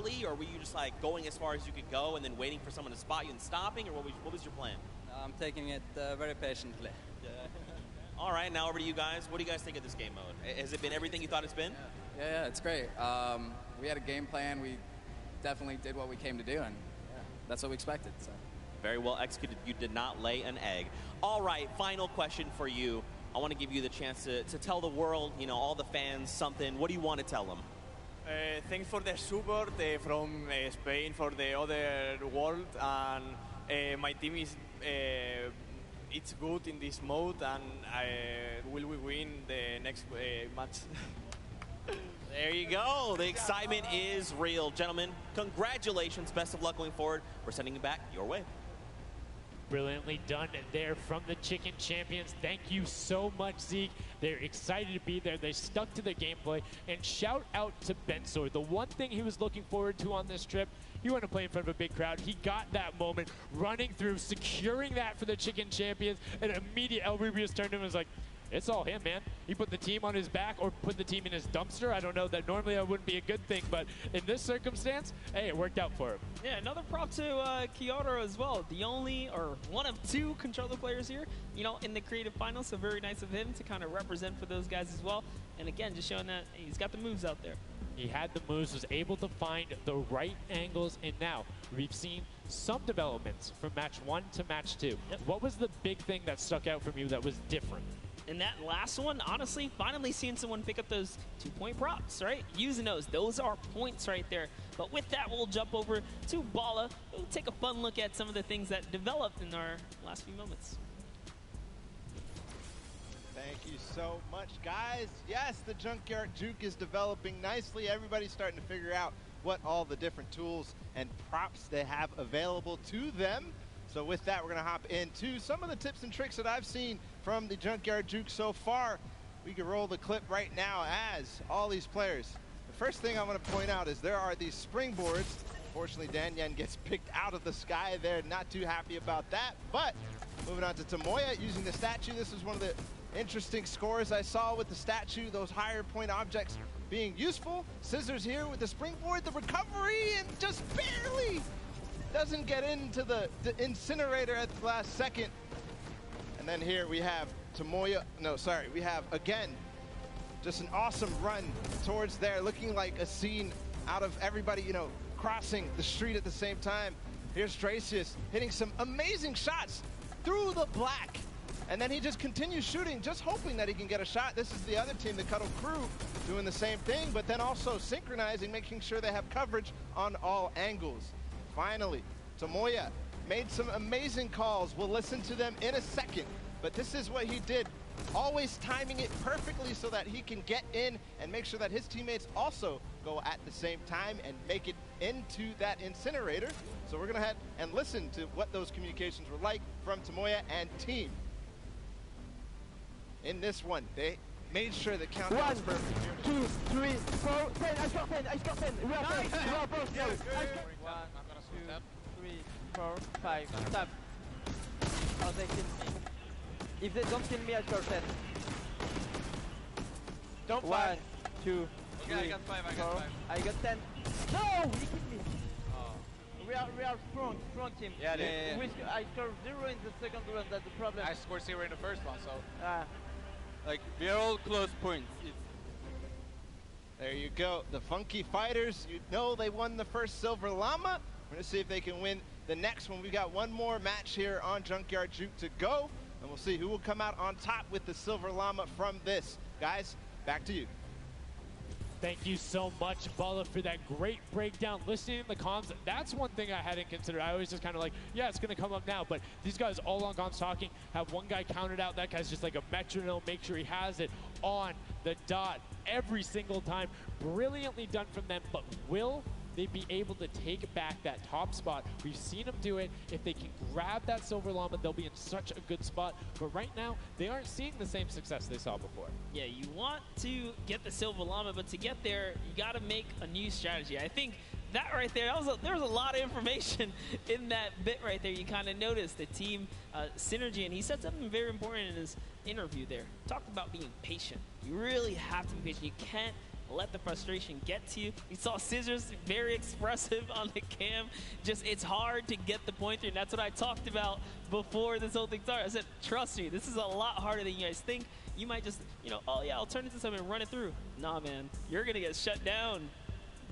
early, or were you just like going as far as you could go and then waiting for someone to spot you and stopping, or what was your plan? I'm taking it very patiently. All right, now over to you guys. What do you guys think of this game mode? Has it been everything you thought it's been? Yeah, it's great. We had a game plan. We definitely did what we came to do, and that's what we expected. So. Very well executed. You did not lay an egg. All right, final question for you. I want to give you the chance to tell the world, you know, all the fans something. What do you want to tell them? Thanks for the support from Spain, for the other world, and my team is it's good in this mode, and will we win the next match? There you go. The excitement is real. Gentlemen, congratulations. Best of luck going forward. We're sending it back your way. Brilliantly done there from the Chicken Champions. Thank you so much, Zeke. They're excited to be there. They stuck to the gameplay. And shout out to Bensor. The one thing he was looking forward to on this trip, he wanted to play in front of a big crowd. He got that moment, running through, securing that for the Chicken Champions. And immediate El Rubius turned to him and was like, it's all him, man. He put the team on his back or put the team in his dumpster. I don't know. That normally that wouldn't be a good thing, but in this circumstance, hey, it worked out for him. Yeah, another prop to Kyoto as well. The only, or one of two controller players here, you know, in the creative finals. So very nice of him to kind of represent for those guys as well. And again, just showing that he's got the moves out there. He had the moves, was able to find the right angles, and now we've seen some developments from match 1 to match 2. Yep. What was the big thing that stuck out from you that was different? In that last one, honestly, finally seeing someone pick up those 2-point props, right? Using those are points right there. But with that, we'll jump over to Bala. We'll take a fun look at some of the things that developed in our last few moments. Thank you so much, guys. Yes, the Junkyard Juke is developing nicely. Everybody's starting to figure out what all the different tools and props they have available to them. So with that, we're going to hop into some of the tips and tricks that I've seen from the Junkyard Juke so far. We can roll the clip right now as all these players. The first thing I want to point out is there are these springboards. Unfortunately, Dan Yen gets picked out of the sky there. Not too happy about that. But moving on to Tomoya using the statue. This is one of the interesting scores I saw with the statue. Those higher point objects being useful. Scissors here with the springboard. The recovery and just barely doesn't get into the incinerator at the last second. And then here we have Tomoya, we have, again, just an awesome run towards there, looking like a scene out of everybody, you know, crossing the street at the same time. Here's Dracius hitting some amazing shots through the black. And then he just continues shooting, just hoping that he can get a shot. This is the other team, the Cuddle Crew, doing the same thing, but then also synchronizing, making sure they have coverage on all angles. Finally, Tomoya made some amazing calls. We'll listen to them in a second, but this is what he did. Always timing it perfectly so that he can get in and make sure that his teammates also go at the same time and make it into that incinerator. So we're gonna head and listen to what those communications were like from Tomoya and team. In this one, they made sure the countdown was perfect. 1, 2, 3, 4, 10. I got 10. I got 10. We are 10. We are both 10. 1, 2, 3, 4, 5. Tap. Oh, they kill me. If they don't kill me, I score 10. Don't 1, 2, 3, okay, I got 5. 4. I got 10. No, he killed me. Oh. We are strong team. Yeah. I scored 0 in the second round. That's the problem. I scored 0 in the first one, so. Like, we are all close points. There you go. The Funky Fighters, you know they won the first Silver Llama. We're going to see if they can win the next one. We've got one more match here on Junkyard Juke to go, and we'll see who will come out on top with the Silver Llama from this. Guys, back to you. Thank you so much, Bala, for that great breakdown. Listening in the comms, that's one thing I hadn't considered. I always just kind of like, yeah, it's going to come up now. But these guys all on comms talking, have one guy counted out. That guy's just like a metronome. Make sure he has it on the dot every single time. Brilliantly done from them. But will they be able to take back that top spot? We've seen them do it. If they can grab that Silver Llama, they'll be in such a good spot. But right now, they aren't seeing the same success they saw before. Yeah, you want to get the Silver Llama, but to get there, you got to make a new strategy. I think that right there, there was a lot of information in that bit right there. You kind of noticed the team synergy, and he said something very important in his interview there. Talked about being patient. You really have to be patient. You can't let the frustration get to you. We saw Scissors very expressive on the cam. Just, it's hard to get the point through, and that's what I talked about before this whole thing started. I said, trust me, this is a lot harder than you guys think. You might just, you know, oh yeah, I'll turn it into something and run it through. Nah, man, you're gonna get shut down.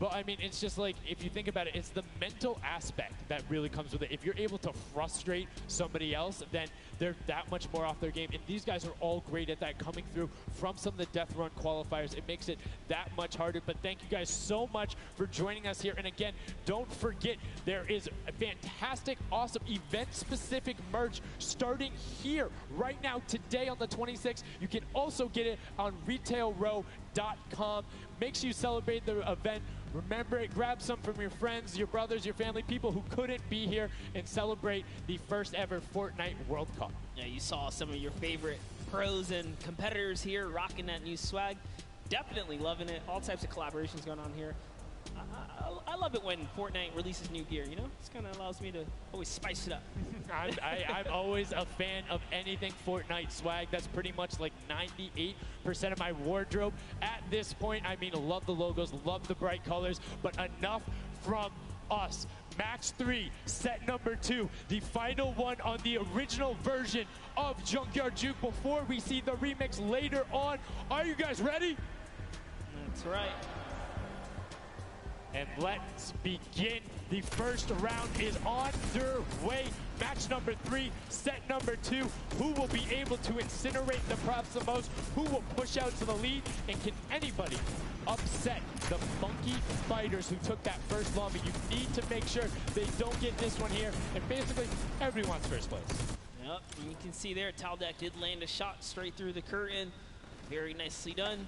But I mean, it's just like, if you think about it, it's the mental aspect that really comes with it. If you're able to frustrate somebody else, then they're that much more off their game. And these guys are all great at that, coming through from some of the Death Run qualifiers. It makes it that much harder. But thank you guys so much for joining us here. And again, don't forget, there is a fantastic, awesome event-specific merch starting here right now, today on the 26th. You can also get it on retailrow.com. Make sure you celebrate the event. Remember it, grab some from your friends, your brothers, your family, people who couldn't be here, and celebrate the first ever Fortnite World Cup. Yeah, you saw some of your favorite pros and competitors here rocking that new swag. Definitely loving it. All types of collaborations going on here. I love it when Fortnite releases new gear, you know? It kind of allows me to always spice it up. I'm always a fan of anything Fortnite swag. That's pretty much like 98% of my wardrobe at this point. I mean, love the logos, love the bright colors, but enough from us. Match 3, set number 2, the final one on the original version of Junkyard Juke before we see the remix later on. Are you guys ready? That's right. And let's begin. The first round is on their way. Match number 3, set number 2. Who will be able to incinerate the props the most? Who will push out to the lead? And can anybody upset the Funky Fighters who took that first lobby? You need to make sure they don't get this one here. And basically, everyone's first place. Yep, you can see there, Taldeck did land a shot straight through the curtain. Very nicely done.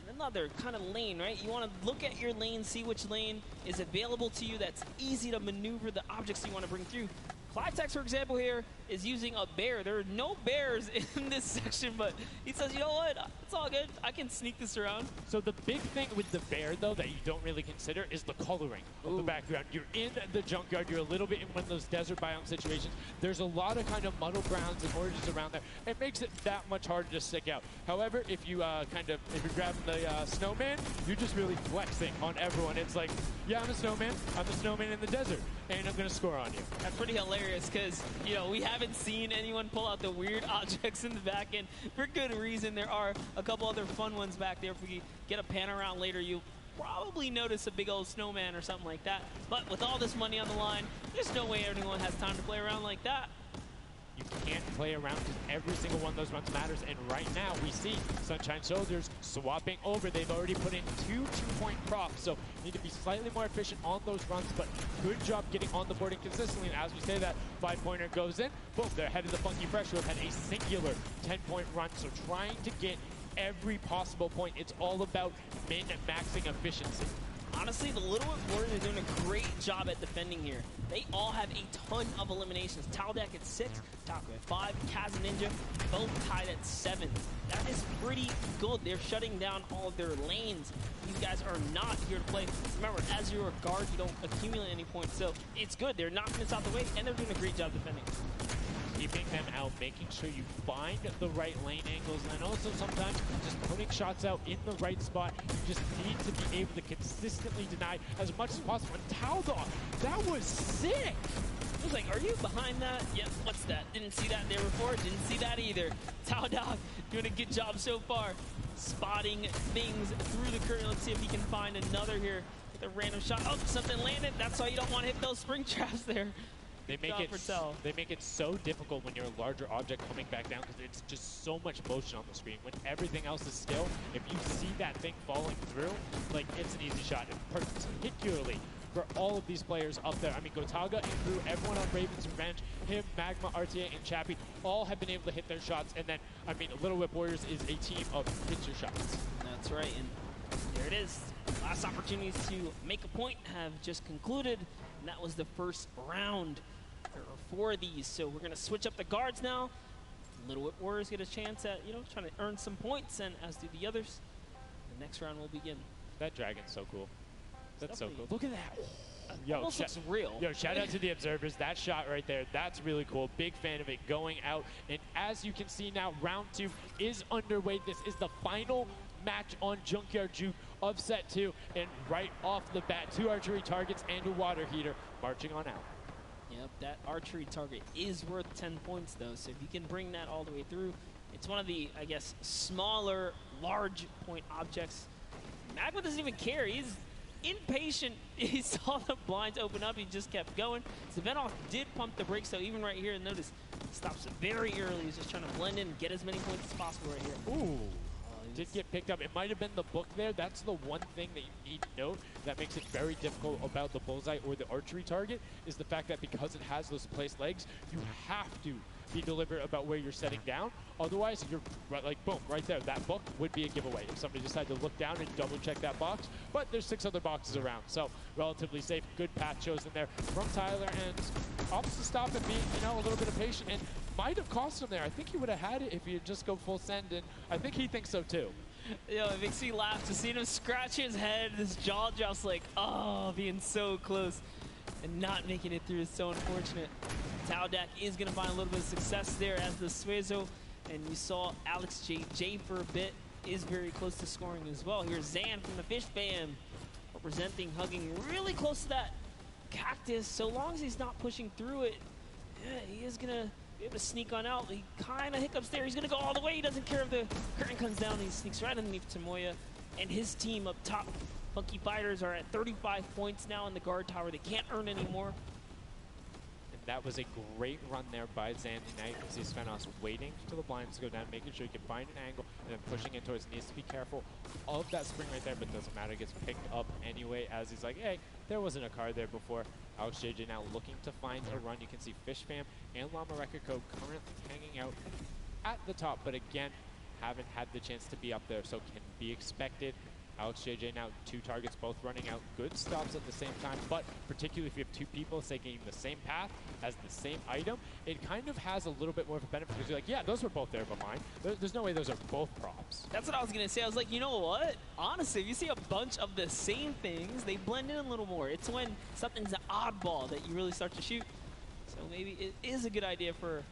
Another kind of lane, right? You want to look at your lane, see which lane is available to you that's easy to maneuver the objects you want to bring through. Clitex, for example, here is using a bear. There are no bears in this section, but he says, you know what? It's all good. I can sneak this around. So the big thing with the bear, though, that you don't really consider is the coloring of the background. You're in the junkyard. You're a little bit in one of those desert biome situations. There's a lot of kind of muddle grounds and oranges around there. It makes it that much harder to stick out. However, if you if you're grabbing the snowman, you're just really flexing on everyone. It's like, yeah, I'm a snowman. I'm a snowman in the desert, and I'm going to score on you. That's pretty hilarious because, you know, we haven't seen anyone pull out the weird objects in the back end for good reason. There are a couple other fun ones back there. If we get a pan around later, you'll probably notice a big old snowman or something like that. But with all this money on the line, there's no way anyone has time to play around like that. You can't play around because every single one of those runs matters. And right now, we see Sunshine Soldiers swapping over. They've already put in 2 2-point props, so you need to be slightly more efficient on those runs, but good job getting on the boarding consistently. And as we say that, 5-pointer goes in, boom, they're ahead of the Funky Fresh, who have had a singular 10-point run. So trying to get every possible point. It's all about min-maxing efficiency. Honestly, the Little Warriors are doing a great job at defending here. They all have a ton of eliminations. Taldeck at 6, Taco at 5, Kaz and Ninja both tied at 7. That is pretty good. They're shutting down all of their lanes. These guys are not here to play. Remember, as you're a guard, you don't accumulate any points, so it's good. They're knocking this out the way, and they're doing a great job defending. Keeping them out, making sure you find the right lane angles, and also sometimes just putting shots out in the right spot. You just need to be able to consistently deny as much as possible. And Taldog, that was sick! I was like, are you behind that? Yep, what's that? Didn't see that there before, didn't see that either. Taldeck doing a good job so far, spotting things through the curtain. Let's see if he can find another here with a random shot. Oh, something landed. That's why you don't want to hit those spring traps there. They make it so difficult when you're a larger object coming back down because it's just so much motion on the screen. When everything else is still, if you see that thing falling through, like, it's an easy shot. And particularly for all of these players up there. I mean, Gotaga and Crew, everyone on Raven's Revenge, him, Magma, RTA, and Chappie, all have been able to hit their shots. And then, I mean, Little Whip Warriors is a team of hit your shots. That's right, and there it is. Last opportunities to make a point have just concluded, and that was the first round. There are 4 of these, so we're going to switch up the guards now. Little Whip Warriors get a chance at, you know, trying to earn some points, and as do the others. The next round will begin. That dragon's so cool. That's so cool. Look at that. Yo, almost looks real. Yo, shout out to the observers. That shot right there, that's really cool. Big fan of it going out. And as you can see now, round 2 is underway. This is the final match on Junkyard Juke of set 2. And right off the bat, 2 archery targets and a water heater marching on out. Yep, that archery target is worth 10 points, though. So if you can bring that all the way through, it's one of the, I guess, smaller, large point objects. Magma doesn't even care. He's impatient. He saw the blinds open up. He just kept going. Svenoff did pump the brakes, though, even right here. Notice, stops it very early. He's just trying to blend in and get as many points as possible right here. Ooh. Did get picked up. It might have been the book there. That's the one thing that you need to note that makes it very difficult about the bullseye or the archery target, is the fact that because it has those placed legs, you have to be deliberate about where you're setting down. Otherwise, you're like, boom, right there. That book would be a giveaway if somebody decided to look down and double check that box. But there's 6 other boxes around, so relatively safe. Good path chosen there from Tyler, and opts to stop and be, a little bit of patient, and might have cost him there. I think he would have had it if he had just go full send, and I think he thinks so too. It makes me laugh to see him scratch his head, his jaw drops like, oh, being so close and not making it through is so unfortunate. Taudak is going to find a little bit of success there as the Suezo, and you saw Alex J for a bit is very close to scoring as well. Here's Zan from the Fish Fam, representing, hugging really close to that cactus. So long as he's not pushing through it, yeah, he is going to be able to sneak on out. He kind of hiccups there. He's going to go all the way. He doesn't care if the curtain comes down. He sneaks right underneath Tomoya and his team up top. Funky Fighters are at 35 points now in the guard tower. They can't earn any more. And that was a great run there by Zandy Knight. You see Svenos waiting for the blinds to go down, making sure he can find an angle, and then pushing in towards. Needs to be careful of that spring right there, but doesn't matter. Gets picked up anyway as he's like, hey, there wasn't a card there before. Alex JJ now looking to find a run. You can see Fish Fam and Llama Record Code currently hanging out at the top, but again, haven't had the chance to be up there, so can be expected. Alex JJ now 2 targets, both running out. Good stops at the same time, but particularly if you have 2 people taking the same path as the same item, it kind of has a little bit more of a benefit because you're like, yeah, those were both there but mine. There's no way those are both props. That's what I was going to say. I was like, you know what? Honestly, if you see a bunch of the same things, they blend in a little more. It's when something's an oddball that you really start to shoot. So maybe it is a good idea to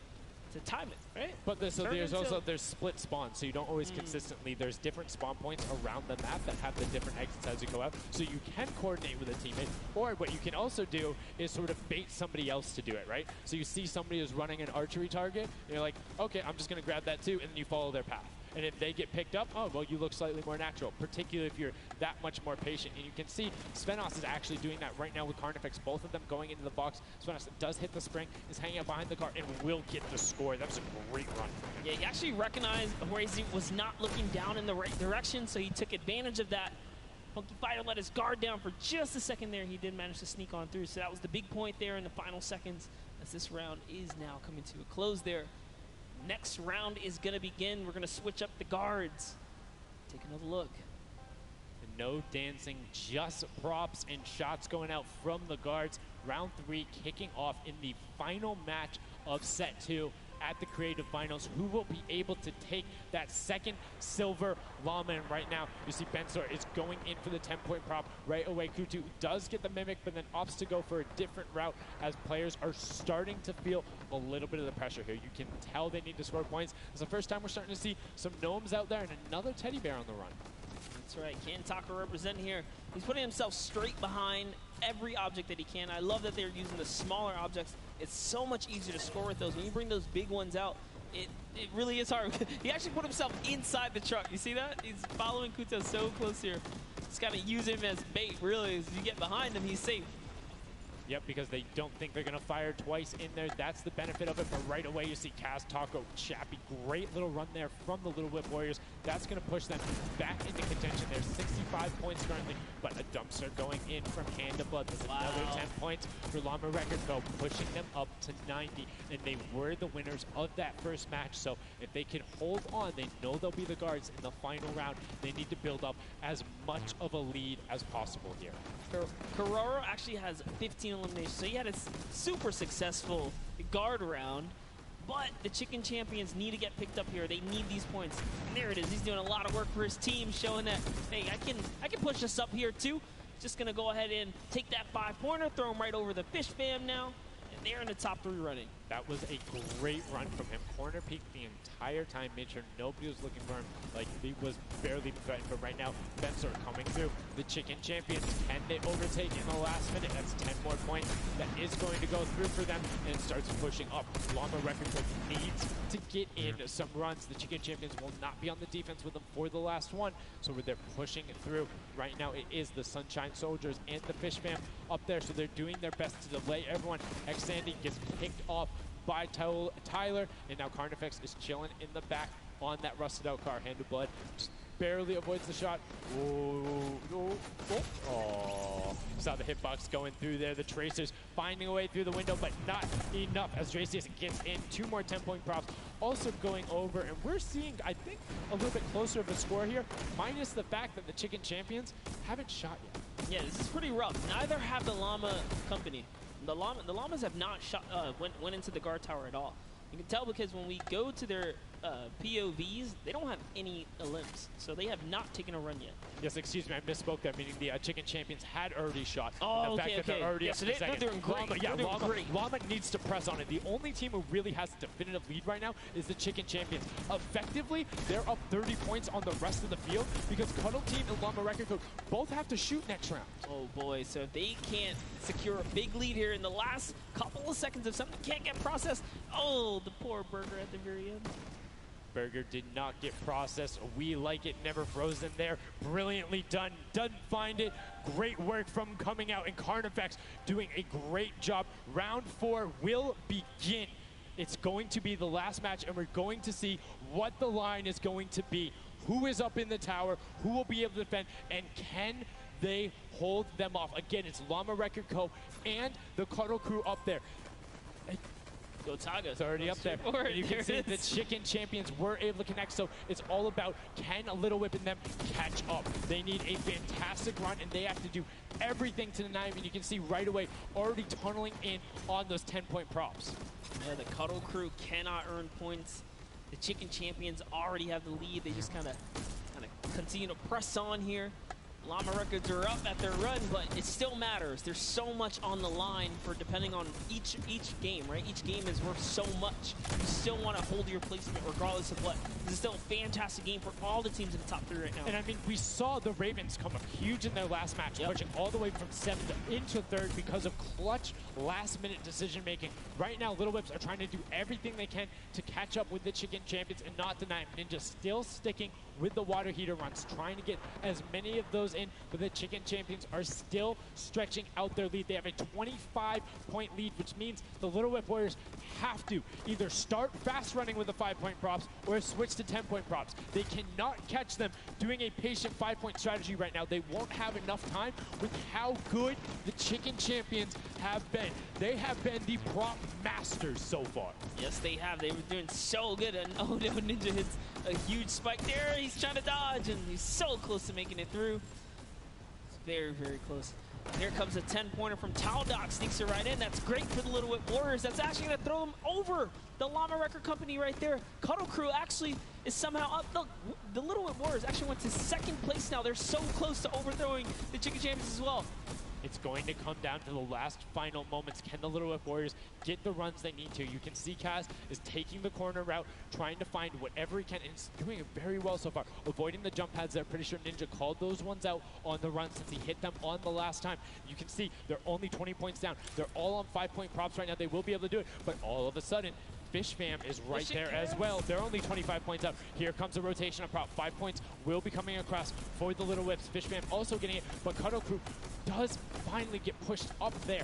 time it, right? But there's split spawns, so you don't always consistently. There's different spawn points around the map that have the different exits as you go out, so you can coordinate with a teammate. Or what you can also do is sort of bait somebody else to do it, right? So you see somebody is running an archery target, and you're like, okay, I'm just going to grab that too, and then you follow their path. And if they get picked up, oh, well, you look slightly more natural, particularly if you're that much more patient. And you can see Svenos is actually doing that right now with Carnifex, both of them going into the box. Svenos does hit the spring, is hanging out behind the car, and will get the score. That was a great run from him. Yeah, he actually recognized where he was not looking down in the right direction, so he took advantage of that. Funky Fighter let his guard down for just a second there. He did manage to sneak on through, so that was the big point there in the final seconds as this round is now coming to a close there. Next round is going to begin. We're going to switch up the guards. Take another look. No dancing, just props and shots going out from the guards. Round 3 kicking off in the final match of set 2 at the Creative Finals. Who will be able to take that second silver llama? And right now, you see Bensor is going in for the 10-point prop right away. Kutu does get the Mimic, but then opts to go for a different route as players are starting to feel a little bit of the pressure here. You can tell they need to score points. It's the first time we're starting to see some gnomes out there and another teddy bear on the run. That's right, Kantaka representing here. He's putting himself straight behind every object that he can. I love that they're using the smaller objects. It's so much easier to score with those. When you bring those big ones out, it really is hard. He actually put himself inside the truck. You see that? He's following Kuto so close here. Just got to use him as bait, really. As you get behind him, he's safe. Yep, because they don't think they're going to fire twice in there. That's the benefit of it. But right away, you see Kaz, Taco, Chappie. Great little run there from the Little Whip Warriors. That's going to push them back into contention. There's 65 points currently, but a dumpster going in from Hand of Blood. That's another 10 points for Llama Record Co, pushing them up to 90. And they were the winners of that first match. So if they can hold on, they know they'll be the guards in the final round. They need to build up as much of a lead as possible here. Carraro actually has 15 eliminations, so he had a super successful guard round, but the Chicken Champions need to get picked up here. They need these points. And there it is. He's doing a lot of work for his team, showing that, hey, I can push this up here too. Just going to go ahead and take that 5-pointer, throw him right over the Fish Fam now. And there in the top 3 running. That was a great run from him. Corner peeked the entire time, made sure nobody was looking for him. Like, he was barely threatened, but right now, Fencer coming through. The Chicken Champions, can they overtake in the last minute? That's 10 more points. That is going to go through for them, and it starts pushing up. Llama Record needs to get in some runs. The Chicken Champions will not be on the defense with them for the last one, so they're pushing it through. Right now, it is the Sunshine Soldiers and the Fish Fam up there, so they're doing their best to delay everyone. Xandy gets picked off by Tyler, and now Carnifex is chilling in the back on that rusted out car. Hand of Blood just barely avoids the shot. Oh, saw the hitbox going through there. The Tracers finding a way through the window, but not enough as Dracius gets in. 2 more 10-point props also going over, and we're seeing, I think, a little bit closer of a score here, minus the fact that the Chicken Champions haven't shot yet. Yeah, this is pretty rough. Neither have the Llama Company. The Llamas have not shot, went into the guard tower at all. You can tell because when we go to their POVs, they don't have any limbs, so they have not taken a run yet. Yes, excuse me, I misspoke there, meaning the Chicken Champions had already shot. Oh, the fact that they're already up so to the second. they're doing great. Llama needs to press on it. The only team who really has a definitive lead right now is the Chicken Champions. Effectively, they're up 30 points on the rest of the field because Cuddle Team and Llama Record Code both have to shoot next round. Oh boy, so if they can't secure a big lead here in the last couple of seconds, if something can't get processed, oh, the poor Burger at the very end. Burger did not get processed. We like it, never frozen there. Brilliantly done. Doesn't find it. Great work from coming out, and Carnifex doing a great job. Round 4 will begin. It's going to be the last match, and we're going to see what the line is going to be. Who is up in the tower? Who will be able to defend? And can they hold them off? Again, it's Llama Record Co. and the Cuddle Crew up there. Go Taga. It's already up there. And you can see the Chicken Champions were able to connect, so it's all about can a Little Whip and them catch up. They need a fantastic run, and they have to do everything to deny him, and you can see right away already tunneling in on those 10-point props. Yeah, the Cuddle Crew cannot earn points. The Chicken Champions already have the lead. They just kind of continue to press on here. Llama Records are up at their run, but it still matters. There's so much on the line for depending on each game, right? Each game is worth so much. You still want to hold your placement regardless of what. This is still a fantastic game for all the teams in the top 3 right now. And I mean, we saw the Ravens come up huge in their last match, pushing all the way from 7th into 3rd because of clutch last-minute decision-making. Right now, Little Whips are trying to do everything they can to catch up with the Chicken Champions and not deny them. Ninja still sticking with the water heater runs, trying to get as many of those in, but the Chicken Champions are still stretching out their lead. They have a 25-point lead, which means the Little Whip Warriors have to either start fast running with the 5-point props or switch to 10-point props. They cannot catch them doing a patient 5-point strategy right now. They won't have enough time with how good the Chicken Champions have been. They have been the prop masters so far. Yes, they have. They were doing so good, and oh no, Ninja hits a huge spike there. He's trying to dodge, and he's so close to making it through. It's very, very close. And here comes a 10-pointer from Taldoc, sneaks it right in. That's great for the Little Whip Warriors. That's actually going to throw them over the Llama Record Company right there. Cuddle Crew actually is somehow up. The Little Whip Warriors actually went to 2nd place now. They're so close to overthrowing the Chicken Champions as well. It's going to come down to the last final moments. Can the Little Whip Warriors get the runs they need to? You can see Kaz is taking the corner route, trying to find whatever he can, and he's doing it very well so far. Avoiding the jump pads there. Pretty sure Ninja called those ones out on the run since he hit them on the last time. You can see they're only 20 points down. They're all on 5-point props right now. They will be able to do it, but all of a sudden, Fish Fam is right there as well. They're only 25 points up. Here comes a rotation of prop. 5 points will be coming across for the Little Whips. Fish Fam also getting it, but Cuddle Crew does finally get pushed up there.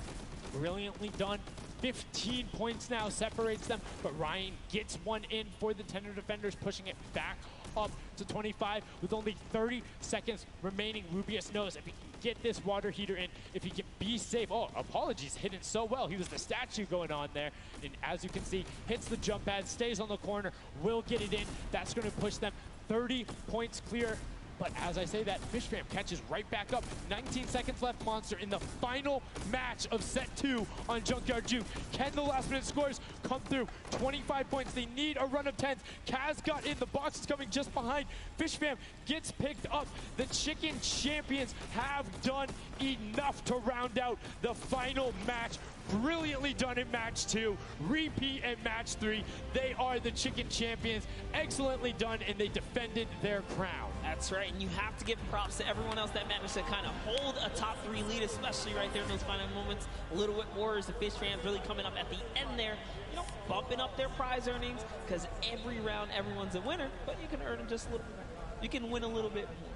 Brilliantly done. 15 points now separates them, but Ryan gets one in for the Tender Defenders, pushing it back up to 25 with only 30 seconds remaining. Rubius knows if he can get this water heater in, if he can be safe. Oh, apologies, hidden so well. He was the statue going on there. And as you can see, hits the jump pad, stays on the corner, will get it in. That's going to push them 30 points clear But as I say that, FishFam catches right back up. 19 seconds left, Monster, in the final match of set 2 on Junkyard Juke. Can the last minute scores come through? 25 points. They need a run of 10s. Kaz got in. The box is coming just behind. FishFam gets picked up. The Chicken Champions have done enough to round out the final match. Brilliantly done in match 2, repeat at match 3. They are the Chicken Champions. Excellently done, and they defended their crown. That's right, and you have to give props to everyone else that managed to kind of hold a top 3 lead, especially right there in those final moments. Little Whip Warriors, the Fish fans really coming up at the end there, you know, bumping up their prize earnings, because every round everyone's a winner, but you can earn just a little bit more. You can win a little bit more.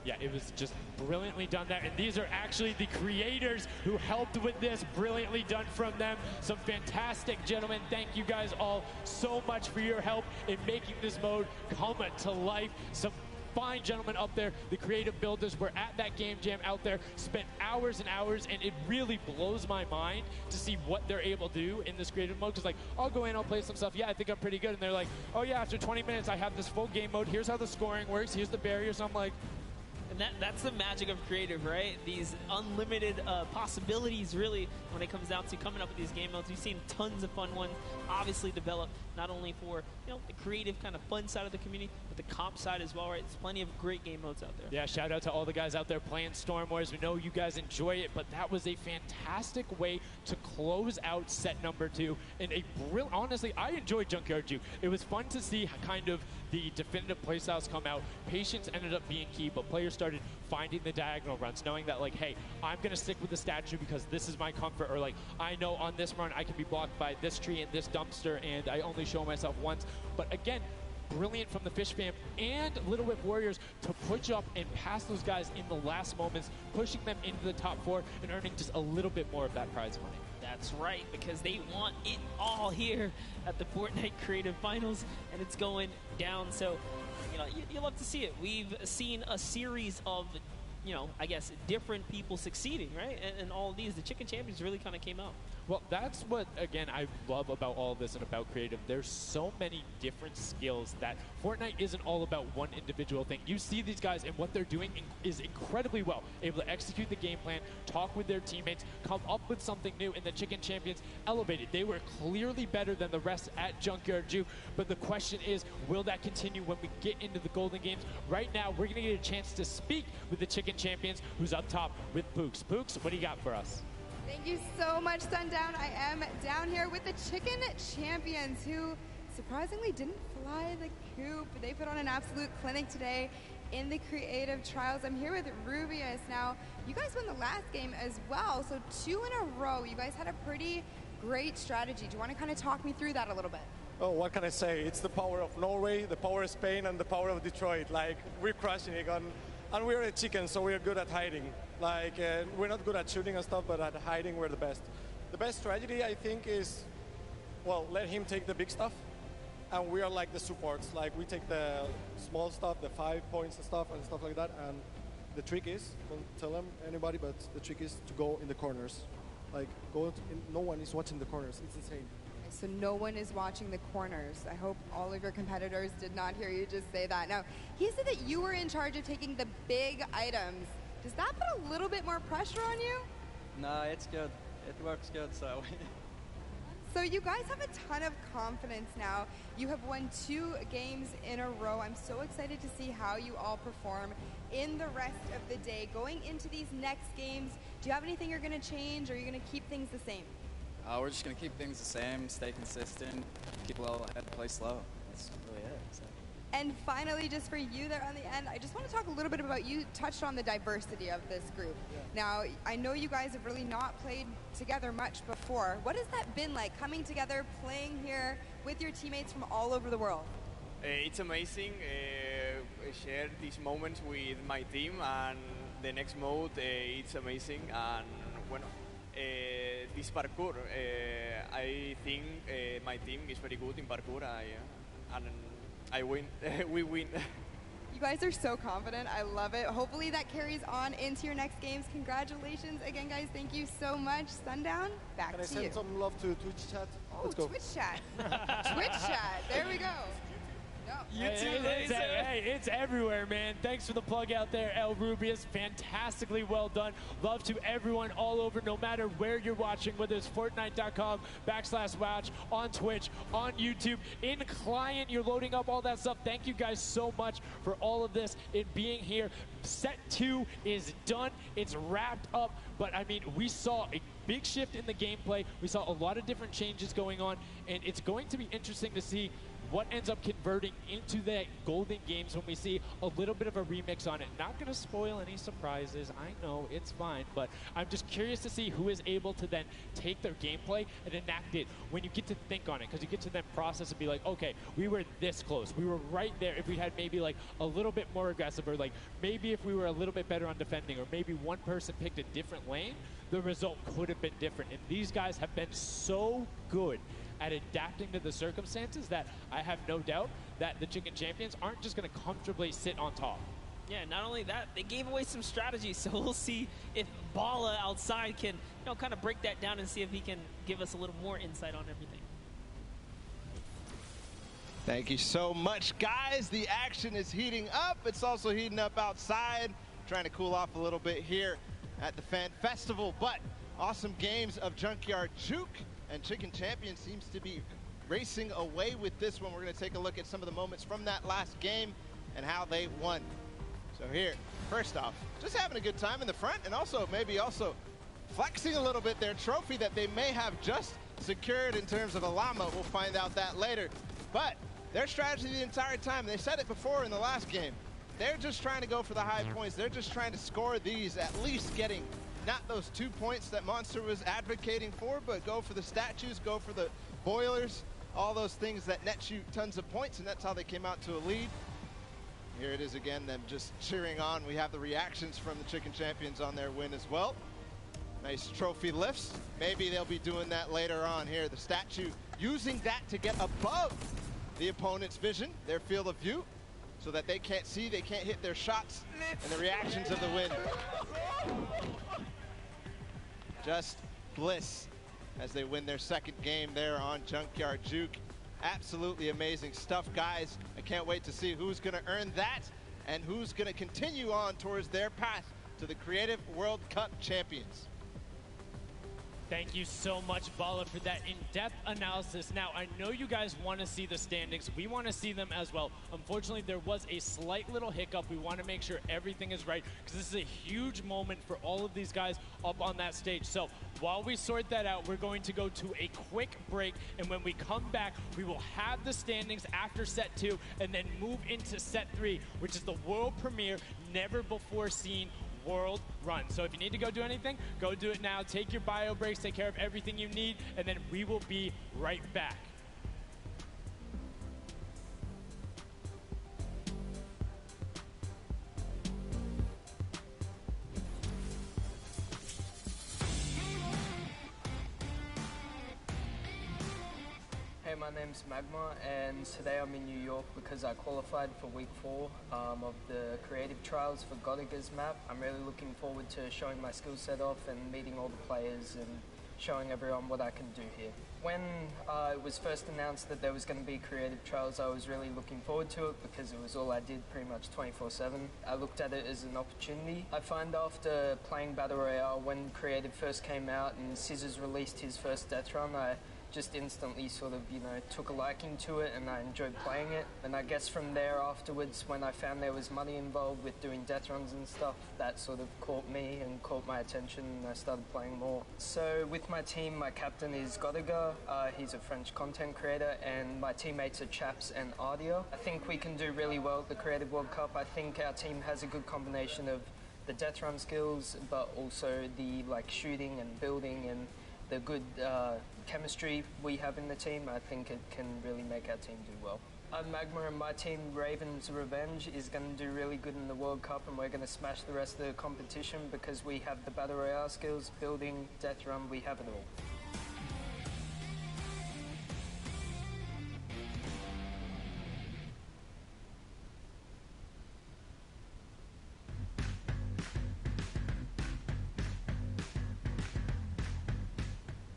Yeah, it was just brilliantly done there. And these are actually the creators who helped with this. Brilliantly done from them. Some fantastic gentlemen. Thank you guys all so much for your help in making this mode come to life. Some fine gentlemen up there. The creative builders were at that game jam out there, spent hours and hours, and it really blows my mind to see what they're able to do in this creative mode. Because, like, I'll go in, I'll play some stuff. Yeah, I think I'm pretty good. And they're like, oh, yeah, after 20 minutes, I have this full game mode. Here's how the scoring works. Here's the barriers. I'm like, and that's the magic of creative, right? These unlimited possibilities, really, when it comes down to coming up with these game modes. We've seen tons of fun ones obviously develop, not only for, you know, the creative kind of fun side of the community, but the comp side as well, right? There's plenty of great game modes out there. Yeah, shout out to all the guys out there playing Storm Wars. We know you guys enjoy it, but that was a fantastic way to close out set number 2. And a brilliant, honestly, I enjoyed Junkyard Juke. It was fun to see kind of the definitive playstyles come out. Patience ended up being key, but players started finding the diagonal runs, knowing that, like, hey, I'm going to stick with the statue because this is my comfort, or like, I know on this run I can be blocked by this tree and this dumpster, and I only show myself once. But again, brilliant from the Fish fam and Little Whip Warriors to push up and pass those guys in the last moments, pushing them into the top 4 and earning just a little bit more of that prize money. That's right, because they want it all here at the Fortnite Creative Finals, and it's going down. So, you know, you love to see it. We've seen a series of, you know, I guess, different people succeeding, right? And all of these, the Chicken Champions really kind of came out. Well, that's what, again, I love about all of this and about creative. There's so many different skills that Fortnite isn't all about one individual thing. You see these guys, and what they're doing is incredibly well. Able to execute the game plan, talk with their teammates, come up with something new, and the Chicken Champions elevated. They were clearly better than the rest at Junkyard Juke, but the question is, will that continue when we get into the Golden Games? Right now, we're going to get a chance to speak with the Chicken Champions, who's up top with Pooks. Pooks, what do you got for us? Thank you so much, Sundown. I am down here with the Chicken Champions, who surprisingly didn't fly the coop. They put on an absolute clinic today in the creative trials. I'm here with Rubius. Now, you guys won the last game as well, so 2 in a row. You guys had a pretty great strategy. Do you want to kind of talk me through that a little bit? Oh, what can I say? It's the power of Norway, the power of Spain, and the power of Detroit. Like, we're crushing it, and we're a chicken, so we're good at hiding. Like, we're not good at shooting and stuff, but at hiding, we're the best. The best strategy, I think, is, well, let him take the big stuff, and we are like the supports. Like, we take the small stuff, the 5 points and stuff like that, and the trick is, don't tell them anybody, but the trick is to go in the corners. Like, no one is watching the corners. It's insane. So no one is watching the corners. I hope all of your competitors did not hear you just say that. Now, he said that you were in charge of taking the big items. Does that put a little bit more pressure on you? No, it's good. It works good, so. So you guys have a ton of confidence now. You have won 2 games in a row. I'm so excited to see how you all perform in the rest of the day. Going into these next games, do you have anything you're going to change, or are you going to keep things the same? We're just going to keep things the same, stay consistent, keep a level ahead, play slow. That's really it. So. And finally, just for you there on the end, I just want to talk a little bit about, you touched on the diversity of this group. Yeah. Now, I know you guys have really not played together much before. What has that been like, coming together, playing here with your teammates from all over the world? It's amazing. I share these moments with my team, and the next mode, it's amazing. And bueno, this parkour, I think my team is very good in parkour, and I win. We win. You guys are so confident. I love it. Hopefully that carries on into your next games. Congratulations again, guys. Thank you so much. Sundown, back to you. Can I send some love to Twitch chat? Oh, Let's go. Twitch chat. Twitch chat. There we go. You too, It's, Laser. hey, it's everywhere, man. Thanks for the plug out there, El Rubius. Fantastically well done. Love to everyone all over, no matter where you're watching, whether it's Fortnite.com/watch, on Twitch, on YouTube, in client, you're loading up all that stuff. Thank you guys so much for all of this and being here. Set 2 is done. It's wrapped up. But, I mean, we saw a big shift in the gameplay. We saw a lot of different changes going on, and it's going to be interesting to see what ends up converting into the Golden Games when we see a little bit of a remix on it. Not going to spoil any surprises. I know, it's fine. But I'm just curious to see who is able to then take their gameplay and enact it when you get to think on it. Because you get to then process and be like, okay, we were this close. We were right there. If we had maybe like a little bit more aggressive, or like maybe if we were a little bit better on defending, or maybe one person picked a different lane, the result could have been different. And these guys have been so good at adapting to the circumstances that I have no doubt that the Chicken Champions aren't just going to comfortably sit on top. Yeah, not only that, they gave away some strategies, so we'll see if Bala outside can, kind of break that down and see if he can give us a little more insight on everything. Thank you so much, guys. The action is heating up. It's also heating up outside. Trying to cool off a little bit here at the Fan Festival, but awesome games of Junkyard Juke. And Chicken Champion seems to be racing away with this one. We're going to take a look at some of the moments from that last game and how they won. So here, first off, just having a good time in the front, and also maybe flexing a little bit their trophy that they may have just secured in terms of a llama. We'll find out that later. But their strategy the entire time, they said it before in the last game, they're just trying to go for the high points. They're just trying to score these, at least getting not those 2 points that Monster was advocating for, but go for the statues, go for the boilers, all those things that net you tons of points, and that's how they came out to a lead. Here it is again, them just cheering on. We have the reactions from the Chicken Champions on their win as well. Nice trophy lifts. Maybe they'll be doing that later on here. The statue using that to get above the opponent's vision, their field of view, so that they can't see, they can't hit their shots, and the reactions of the win. Just bliss as they win their second game there on Junkyard Juke. Absolutely amazing stuff, guys. I can't wait to see who's going to earn that and who's going to continue on towards their path to the Creative World Cup champions. Thank you so much, Bala, for that in-depth analysis. Now, I know you guys want to see the standings. We want to see them as well. Unfortunately, there was a slight little hiccup. We want to make sure everything is right, because this is a huge moment for all of these guys up on that stage. So while we sort that out, we're going to go to a quick break, and when we come back, we will have the standings after set 2 and then move into set 3, which is the world premiere, never before seen world run. So if you need to go do anything, go do it now. Take your bio breaks, take care of everything you need, and then we will be right back. Hey, my name's Magma, and today I'm in New York because I qualified for week 4 of the creative trials for Godiga's map. I'm really looking forward to showing my skill set off and meeting all the players and showing everyone what I can do here. When it was first announced that there was going to be creative trials, I was really looking forward to it because it was all I did pretty much 24/7. I looked at it as an opportunity. I find after playing Battle Royale, when creative first came out and Scissors released his first death run, I just instantly sort of, took a liking to it and I enjoyed playing it. And I guess from there afterwards, when I found there was money involved with doing death runs and stuff, that sort of caught me and caught my attention and I started playing more. So with my team, my captain is Godiga. He's a French content creator, and my teammates are Chaps and Ardia. I think we can do really well at the Creative World Cup. I think our team has a good combination of the death run skills, but also the shooting and building and the good chemistry we have in the team. I think it can really make our team do well. I'm Magma, and my team, Raven's Revenge, is going to do really good in the World Cup, and we're going to smash the rest of the competition because we have the Battle Royale skills, building, death run, we have it all.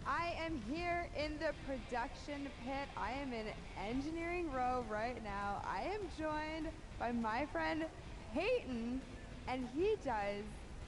I am here in the production pit. I am in engineering row right now. I am joined by my friend Peyton, and he does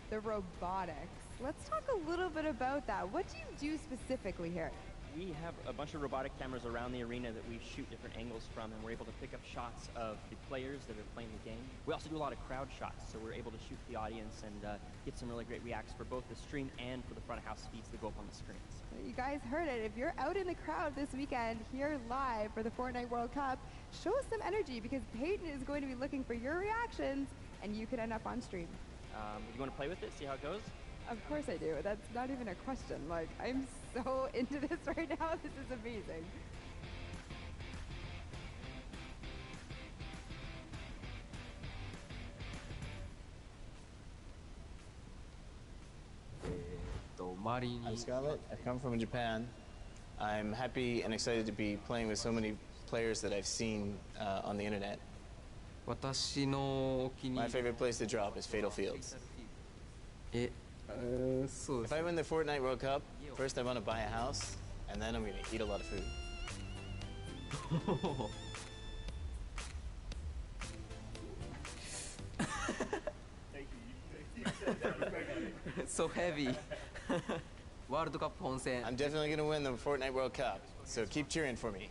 the robotics. Let's talk a little bit about that. What do you do specifically here? We have a bunch of robotic cameras around the arena that we shoot different angles from, and we're able to pick up shots of the players that are playing the game. We also do a lot of crowd shots, so we're able to shoot the audience and get some really great reacts for both the stream and for the front of house feeds that go up on the screens. You guys heard it. If you're out in the crowd this weekend here live for the Fortnite World Cup, show us some energy because Peyton is going to be looking for your reactions, and you could end up on stream. You want to play with it, see how it goes? Of course I do. That's not even a question. Like, I'm so into this right now. This is amazing. I'm Scarlett. I've come from Japan. I'm happy and excited to be playing with so many players that I've seen on the internet. My favorite place to drop is Fatal Fields. If I win the Fortnite World Cup, first I want to buy a house, and then I'm going to eat a lot of food. So heavy. World Cup 本戦. I'm definitely going to win the Fortnite World Cup, so keep cheering for me.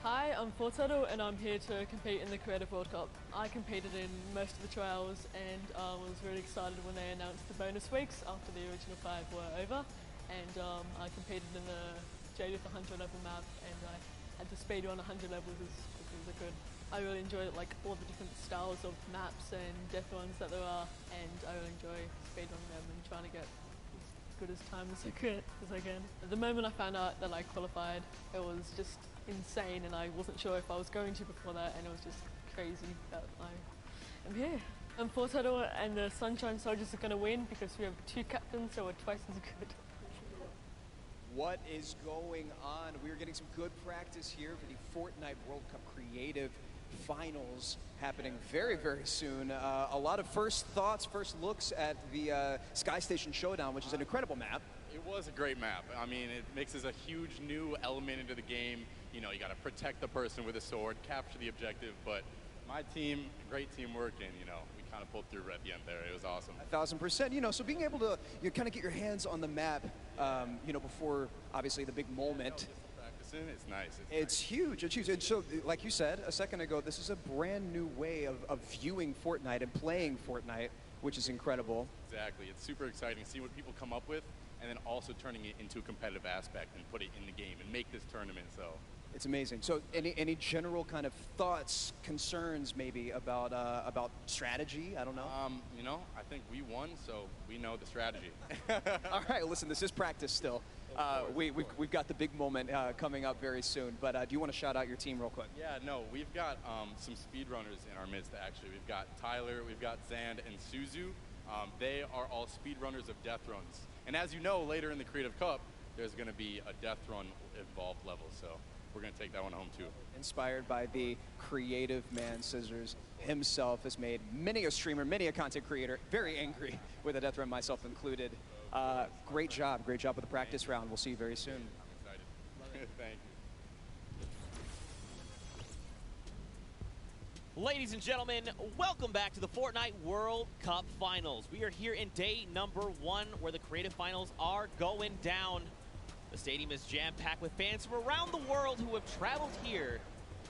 Hi, I'm Fortnite and I'm here to compete in the Creative World Cup. I competed in most of the trials and was really excited when they announced the bonus weeks after the original 5 were over. And I competed in the Jadith 100 level map and I had to speedrun 100 levels as quickly as I could. I really enjoy like all the different styles of maps and death runs that there are, and I really enjoy speedrunning them and trying to get as good as time as I can. The moment I found out that I qualified, it was just insane, and I wasn't sure if I was going to before that, and it was just crazy that I am here. And Fortnite and the Sunshine Soldiers are going to win because we have 2 captains, so we're twice as good. What is going on? We're getting some good practice here for the Fortnite World Cup Creative Finals happening very, very soon. A lot of first thoughts, first looks at the Sky Station Showdown, which is an incredible map. It was a great map. I mean, it mixes a huge new element into the game. You know, you got to protect the person with a sword, capture the objective, but my team, great teamwork, and, you know, we kind of pulled through at the end there. It was awesome. 1,000%. You know, so being able to kind of get your hands on the map, you know, before, obviously, the big moment. It's nice. It's huge. It's huge. And so, like you said a second ago, this is a brand new way of viewing Fortnite and playing Fortnite, which is incredible. Exactly. It's super exciting to see what people come up with, and then also turning it into a competitive aspect and put it in the game and make this tournament. So it's amazing. So any general kind of thoughts, concerns maybe about strategy? I don't know. You know, I think we won, so we know the strategy. All right, listen, this is practice still. We've got the big moment coming up very soon, but do you want to shout out your team real quick? Yeah, no, we've got some speedrunners in our midst, actually. We've got Tyler, we've got Zand, and Suzu. They are all speedrunners of death runs. And as you know, later in the Creative Cup, there's going to be a death run involved level, so we're going to take that one home too. Inspired by the creative man Scissors himself, has made many a streamer, many a content creator very angry with a death run, myself included. Great job with the practice round. We'll see you very soon. I'm excited. Thank you. Ladies and gentlemen, welcome back to the Fortnite World Cup Finals. We are here in day number 1 where the creative finals are going down. The stadium is jam-packed with fans from around the world who have traveled here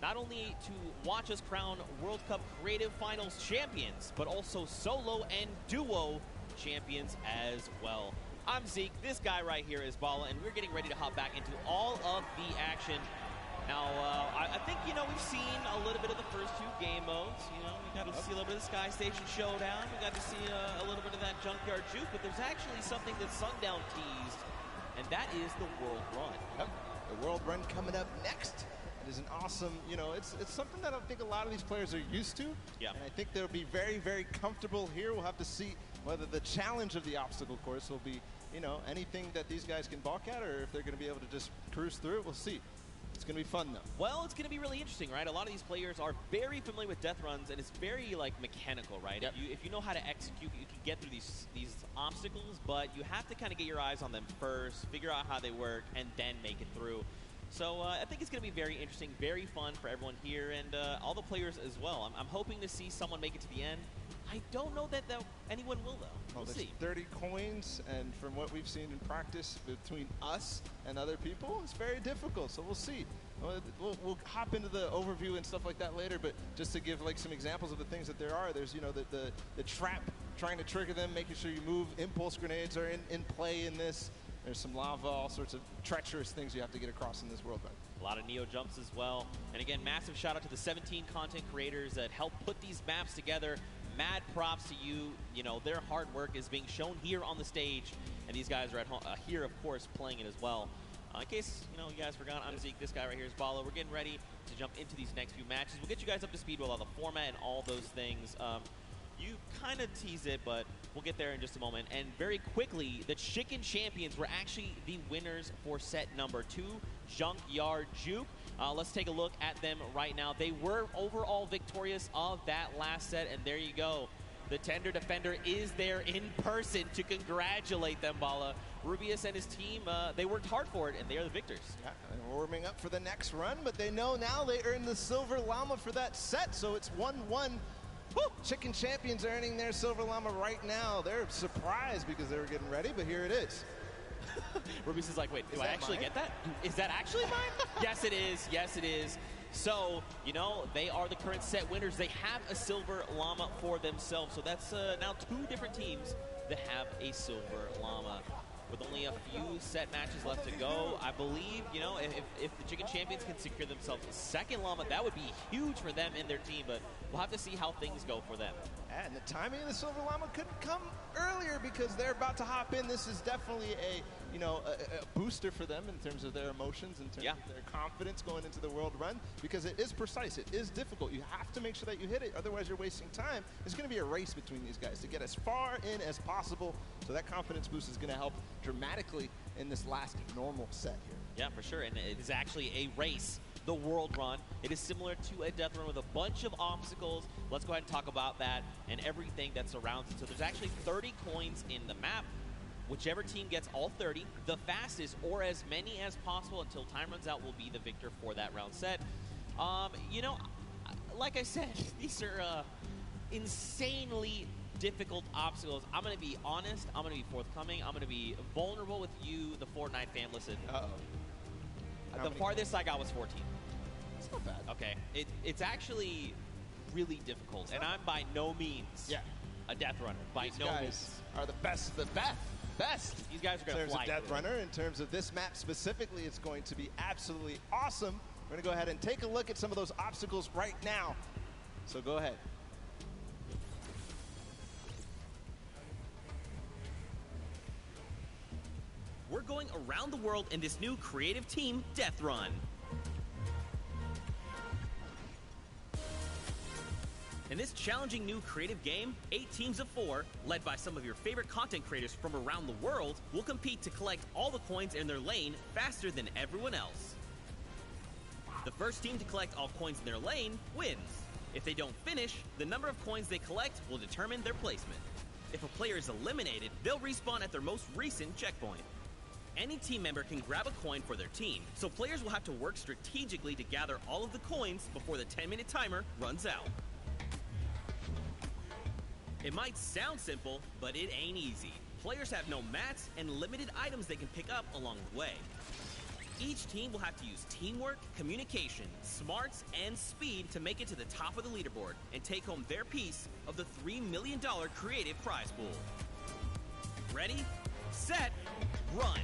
not only to watch us crown World Cup Creative Finals champions, but also solo and duo champions as well. I'm Zeke, this guy right here is Bala, and we're getting ready to hop back into all of the action. Now, I think, you know, we've seen a little bit of the first 2 game modes. You know, we got to see a little bit of the Sky Station Showdown. We got to see a little bit of that Junkyard Juke, but there's actually something that Sundown teased, and that is the World Run. Yep. The World Run coming up next. It is an awesome, you know, it's something that I think a lot of these players are used to. Yeah. And I think they'll be very, very comfortable here. We'll have to see whether the challenge of the obstacle course will be, you know, anything that these guys can balk at, or if they're going to be able to just cruise through it. We'll see. It's going to be fun, though. Well, it's going to be really interesting, right? A lot of these players are very familiar with death runs, and it's very, like, mechanical, right? Yep. If you know how to execute, you can get through these obstacles, but you have to kind of get your eyes on them first, figure out how they work, and then make it through. So I think it's going to be very interesting, very fun for everyone here, and all the players as well. I'm hoping to see someone make it to the end. I don't know that anyone will, though. Well, We'll there's see. 30 coins, and from what we've seen in practice between us and other people, it's very difficult. So we'll see. We'll hop into the overview and stuff like that later, but just to give like some examples of the things that there are, there's the trap, trying to trigger them, making sure you move. Impulse grenades are in play in this. There's some lava, all sorts of treacherous things you have to get across in this world run. A lot of Neo jumps as well. And again, massive shout out to the 17 content creators that helped put these maps together. Mad props to you. You know, their hard work is being shown here on the stage, and these guys are at home, here, of course, playing it as well. In case, you guys forgot, I'm Zeke. This guy right here is Bala. We're getting ready to jump into these next few matches. We'll get you guys up to speed with all the format and all those things. You kind of tease it, but we'll get there in just a moment. And very quickly, the Chicken Champions were actually the winners for set number 2, Junkyard Juke. Let's take a look at them right now. They were overall victorious of that last set, and there you go. The Tender Defender is there in person to congratulate them, Bala. Rubius and his team, they worked hard for it, and they are the victors. Yeah, and warming up for the next run, but they know now they earned the Silver Llama for that set, so it's 1-1. Woo! Chicken Champions are earning their Silver Llama right now. They're surprised because they were getting ready, but here it is. Rubius is like, wait, do I actually get that? Is that actually mine? Yes, it is. Yes, it is. So, they are the current set winners. They have a Silver Llama for themselves. So that's now 2 different teams that have a Silver Llama. With only a few set matches left to go, I believe, if the Chicken Champions can secure themselves a second Llama, that would be huge for them and their team. But we'll have to see how things go for them. And the timing of the Silver Llama couldn't come earlier because they're about to hop in. This is definitely a booster for them in terms of their emotions, in terms of their confidence going into the world run, because it is precise, it is difficult. You have to make sure that you hit it, otherwise you're wasting time. It's going to be a race between these guys to get as far in as possible, so that confidence boost is going to help dramatically in this last normal set here. Yeah, for sure, and it is actually a race, the world run. It is similar to a death run with a bunch of obstacles. Let's go ahead and talk about that and everything that surrounds it. So there's actually 30 coins in the map. Whichever team gets all 30, the fastest or as many as possible until time runs out will be the victor for that round set. Like I said, these are insanely difficult obstacles. I'm going to be honest. I'm going to be forthcoming. I'm going to be vulnerable with you, the Fortnite fan. Listen. Uh-oh. The farthest I got was 14. It's not bad. Okay. It's actually really difficult, and I'm by no means a death runner. By no means. Are the best of the best. These guys are going to fly. In terms of Death Runner, in terms of this map specifically, it's going to be absolutely awesome. We're going to go ahead and take a look at some of those obstacles right now. So go ahead. We're going around the world in this new creative team, Death Run. In this challenging new creative game, 8 teams of 4, led by some of your favorite content creators from around the world, will compete to collect all the coins in their lane faster than everyone else. The first team to collect all coins in their lane wins. If they don't finish, the number of coins they collect will determine their placement. If a player is eliminated, they'll respawn at their most recent checkpoint. Any team member can grab a coin for their team, so players will have to work strategically to gather all of the coins before the 10-minute timer runs out. It might sound simple, but it ain't easy. Players have no mats and limited items they can pick up along the way. Each team will have to use teamwork, communication, smarts, and speed to make it to the top of the leaderboard and take home their piece of the $3 million creative prize pool. Ready, set, run!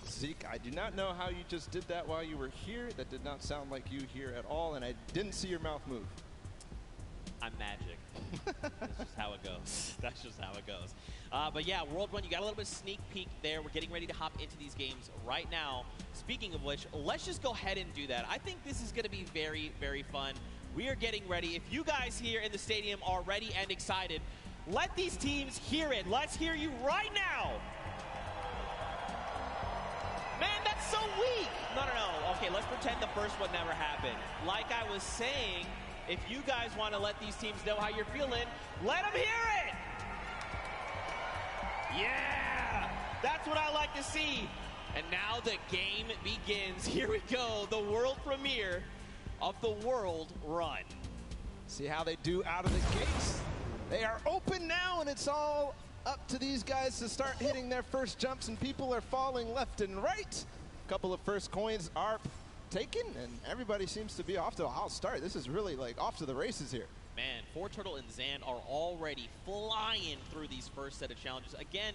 Zeke, I do not know how you just did that while you were here. That did not sound like you here at all, and I didn't see your mouth move. I'm magic. That's just how it goes. That's just how it goes. But yeah, World Run, you got a little bit of sneak peek there. We're getting ready to hop into these games right now. Speaking of which, let's just go ahead and do that. I think this is going to be very, very fun. We are getting ready. If you guys here in the stadium are ready and excited, Let these teams hear it. Let's hear you right now. Man, that's so weak. No. Okay, let's pretend the first one never happened. Like I was saying, if you guys want to let these teams know how you're feeling, let them hear it. Yeah, that's what I like to see. And now the game begins. Here we go, the world premiere of the World Run. See how they do out of the gates. They are open now, and it's all up to these guys to start hitting their first jumps, and people are falling left and right. A couple of first coins are taken, and everybody seems to be off to a hot start. This is really like off to the races here. Man, Turtle and Zan are already flying through these first set of challenges. Again,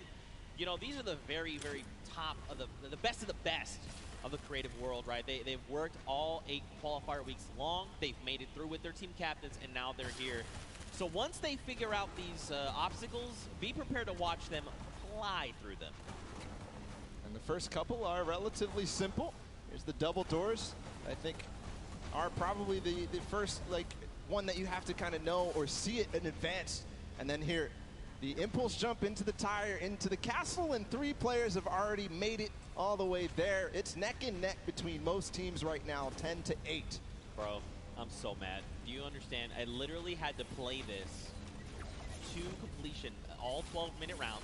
you know, these are the very, very top of the best of the best of the creative world, right? They've worked all 8 qualifier weeks long. They've made it through with their team captains, and now they're here. So once they figure out these obstacles, be prepared to watch them fly through them. And the first couple are relatively simple. Here's the double doors. I think are probably the first like one that you have to kind of know or see it in advance. And then here, the impulse jump into the tire, into the castle, and 3 players have already made it all the way there. It's neck and neck between most teams right now, 10-8. Bro, I'm so mad. Do you understand? I literally had to play this to completion, all 12-minute rounds,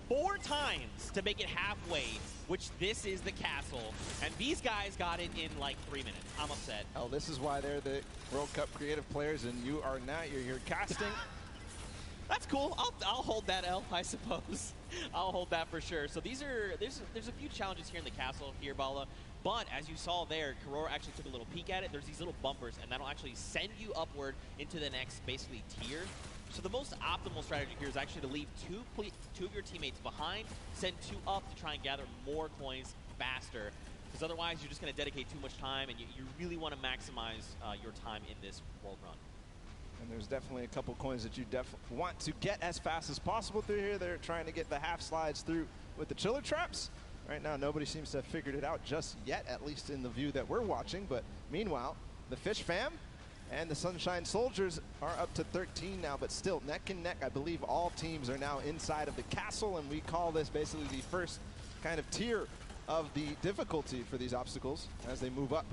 4 times to make it halfway, which this is the castle. And these guys got it in like 3 minutes. I'm upset. Oh, this is why they're the World Cup creative players, and you are not. You're here casting. That's cool. I'll hold that L, I suppose. I'll hold that for sure. So there's a few challenges here in the castle here, Bala. But as you saw there, Karora actually took a little peek at it. There's these little bumpers, and that'll actually send you upward into the next, basically, tier. So the most optimal strategy here is actually to leave two of your teammates behind, send 2 up to try and gather more coins faster. Because otherwise, you're just going to dedicate too much time, and you really want to maximize your time in this world run. And there's definitely a couple coins that you definitely want to get as fast as possible through here. They're trying to get the half slides through with the chiller traps. Right now, nobody seems to have figured it out just yet, at least in the view that we're watching. But meanwhile, the Fish Fam and the Sunshine Soldiers are up to 13 now, but still neck and neck. I believe all teams are now inside of the castle, and we call this basically the first kind of tier of the difficulty for these obstacles. As they move up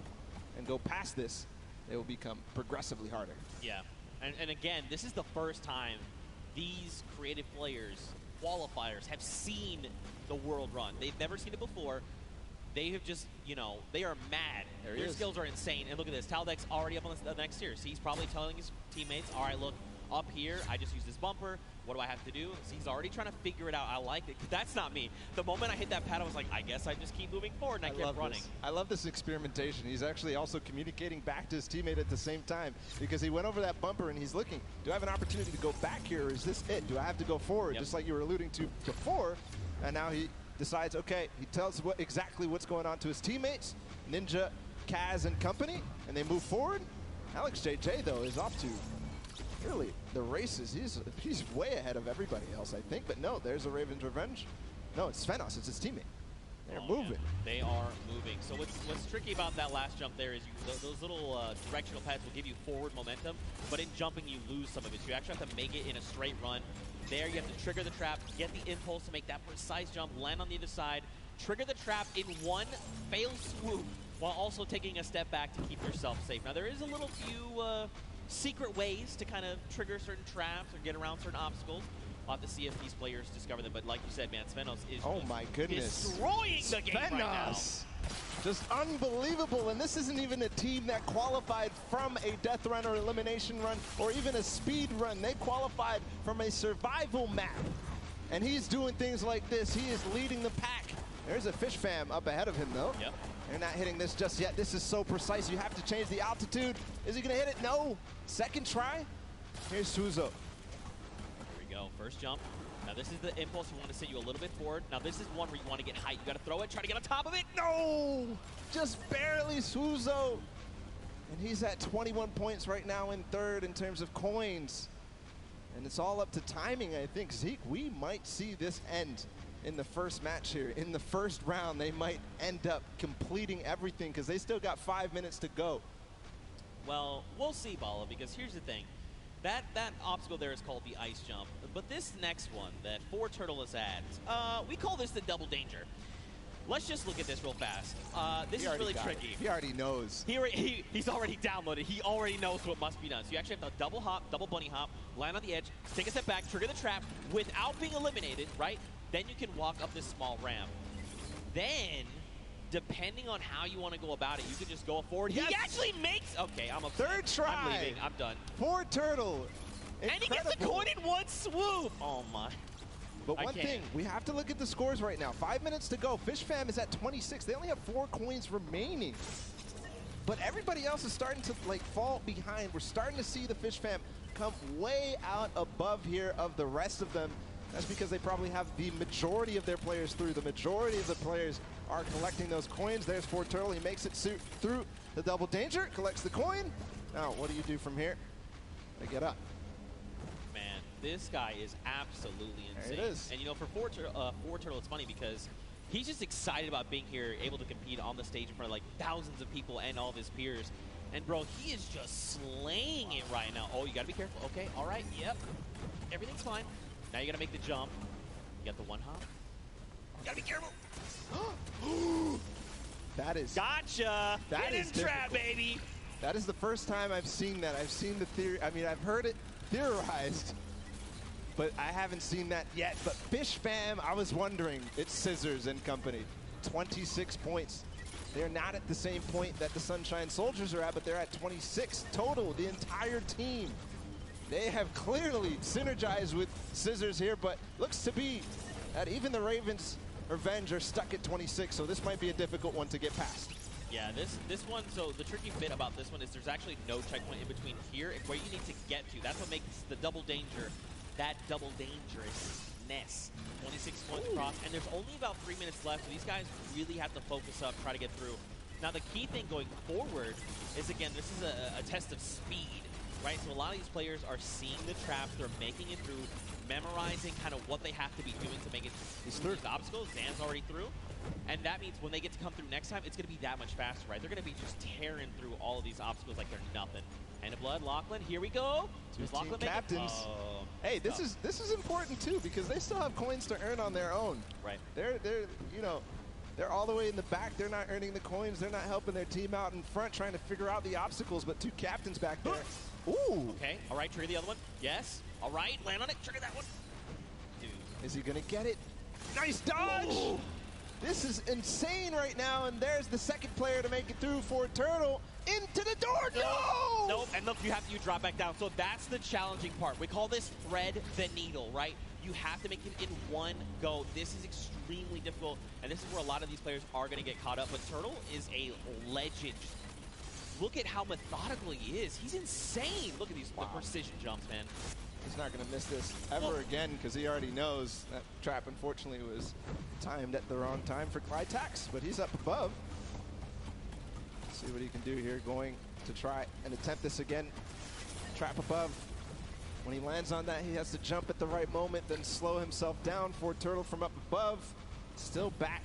and go past this, they will become progressively harder. Yeah. And again, this is the first time these creative players, qualifiers, have seen the world run. They've never seen it before. They have just, you know, they are mad. Their skills are insane. And look at this. Taldeck's already up on the next tier. So he's probably telling his teammates, all right, look, up here, I just use this bumper. What do I have to do? So he's already trying to figure it out. I like it. That's not me. The moment I hit that pad, I was like, I guess I just keep moving forward, and I kept running. I love this experimentation. He's actually also communicating back to his teammate at the same time, because he went over that bumper and he's looking, do I have an opportunity to go back here, or is this it? Do I have to go forward? Just like you were alluding to before. And now he decides, okay, he tells exactly what's going on to his teammates, Ninja, Kaz, and company, and they move forward. Alex JJ, though, is off to really the races. He's way ahead of everybody else, I think. But no, there's a Raven's Revenge. No, it's Svenos. It's his teammate. They're moving. Yeah. They are moving. So what's tricky about that last jump there is those little directional pads will give you forward momentum, but in jumping you lose some of it. So you actually have to make it in a straight run. There you have to trigger the trap, get the impulse to make that precise jump, land on the other side, trigger the trap in one fail swoop, while also taking a step back to keep yourself safe. Now there is a little few secret ways to kind of trigger certain traps or get around certain obstacles. We'll have to see if these players discover them. But like you said, man, Svenos is destroying the game right now. Just unbelievable. And this isn't even a team that qualified from a death run or elimination run or even a speed run. They qualified from a survival map. And he's doing things like this. He is leading the pack. There's a Fish Fam up ahead of him, though. Yep. They're not hitting this just yet. This is so precise. You have to change the altitude. Is he going to hit it? No. Second try. Here's Suzo. Here we go. First jump. Now, this is the impulse. You want to send you a little bit forward. Now, this is one where you want to get height. You got to throw it, try to get on top of it. No! Just barely, Suzo. And he's at 21 points right now in third in terms of coins. And it's all up to timing, I think. Zeke, we might see this end in the first match here. In the first round, they might end up completing everything because they still got 5 minutes to go. Well, we'll see, Bala, because here's the thing. That obstacle there is called the ice jump. But this next one that Fortturtle is at, we call this the double danger. Let's just look at this real fast. This is really tricky. He already knows. He's already downloaded. He already knows what must be done. So you actually have to double hop, double bunny hop, land on the edge, take a step back, trigger the trap without being eliminated, right? Then you can walk up this small ramp. Then, depending on how you want to go about it, you can just go forward. Yes. He actually makes... Okay, I'm upset. Third try. I'm leaving. I'm done. Fortturtle. And he gets the coin in one swoop. Oh, my. But one thing, we have to look at the scores right now. 5 minutes to go. Fish Fam is at 26. They only have 4 coins remaining. But everybody else is starting to fall behind. We're starting to see the Fish Fam come way out above here of the rest of them. That's because they probably have the majority of their players through. The majority of the players are collecting those coins. There's Fortturtle. He makes it through the double danger, collects the coin. Now, what do you do from here? They get up. Man, this guy is absolutely insane. There it is. And you know, for Fortturtle, it's funny because he's just excited about being here, able to compete on the stage in front of thousands of people and all of his peers. And bro, he is just slaying it right now. Oh, you gotta be careful. Okay, all right, yep. Everything's fine. Now you gotta make the jump. You got the one hop. You gotta be careful. That is... Gotcha! That Get is in trap, difficult. baby! That is the first time I've seen that. I've seen the theory. I mean, I've heard it theorized, but I haven't seen that yet. But Fish Fam, I was wondering. It's Scissors and company. 26 points. They're not at the same point that the Sunshine Soldiers are at, but they're at 26 total, the entire team. They have clearly synergized with Scissors here, but looks to be that even the Ravens Revenge are stuck at 26, so this might be a difficult one to get past. Yeah, this one, so the tricky bit about this one is there's actually no checkpoint in between here and where you need to get to. That's what makes the double danger, that double dangerousness. 26 points across, and there's only about 3 minutes left, so these guys really have to focus up, try to get through. Now, the key thing going forward is, again, this is a test of speed, right? So a lot of these players are seeing the traps, they're making it through, memorizing kind of what they have to be doing to make it through the obstacles. Zan's already through. And that means when they get to come through next time, it's going to be that much faster, right? They're going to be just tearing through all of these obstacles like they're nothing. Hand of blood, Lachlan, here we go. Two Lachlan team captains. Hey, this is important too because they still have coins to earn on their own. Right. They're all the way in the back. They're not earning the coins. They're not helping their team out in front, trying to figure out the obstacles. But two captains back there. Ooh. Okay. All right. Trigger the other one. Yes. All right. Land on it. Trigger that one. Dude. Is he gonna get it? Nice dodge. Ooh. This is insane right now, and there's the second player to make it through Fortturtle into the door. No! Nope. And look, you drop back down. So that's the challenging part. We call this thread the needle, right? You have to make it in one go. This is extremely difficult, and this is where a lot of these players are going to get caught up. But Turtle is a legend. Look at how methodical he is. He's insane. Look at the precision jumps, man. He's not going to miss this ever again because he already knows that trap, unfortunately, was timed at the wrong time for Clytax, but he's up above. Let's see what he can do here, going to try and attempt this again. Trap above. When he lands on that, he has to jump at the right moment, then slow himself down. Fortturtle from up above, still back.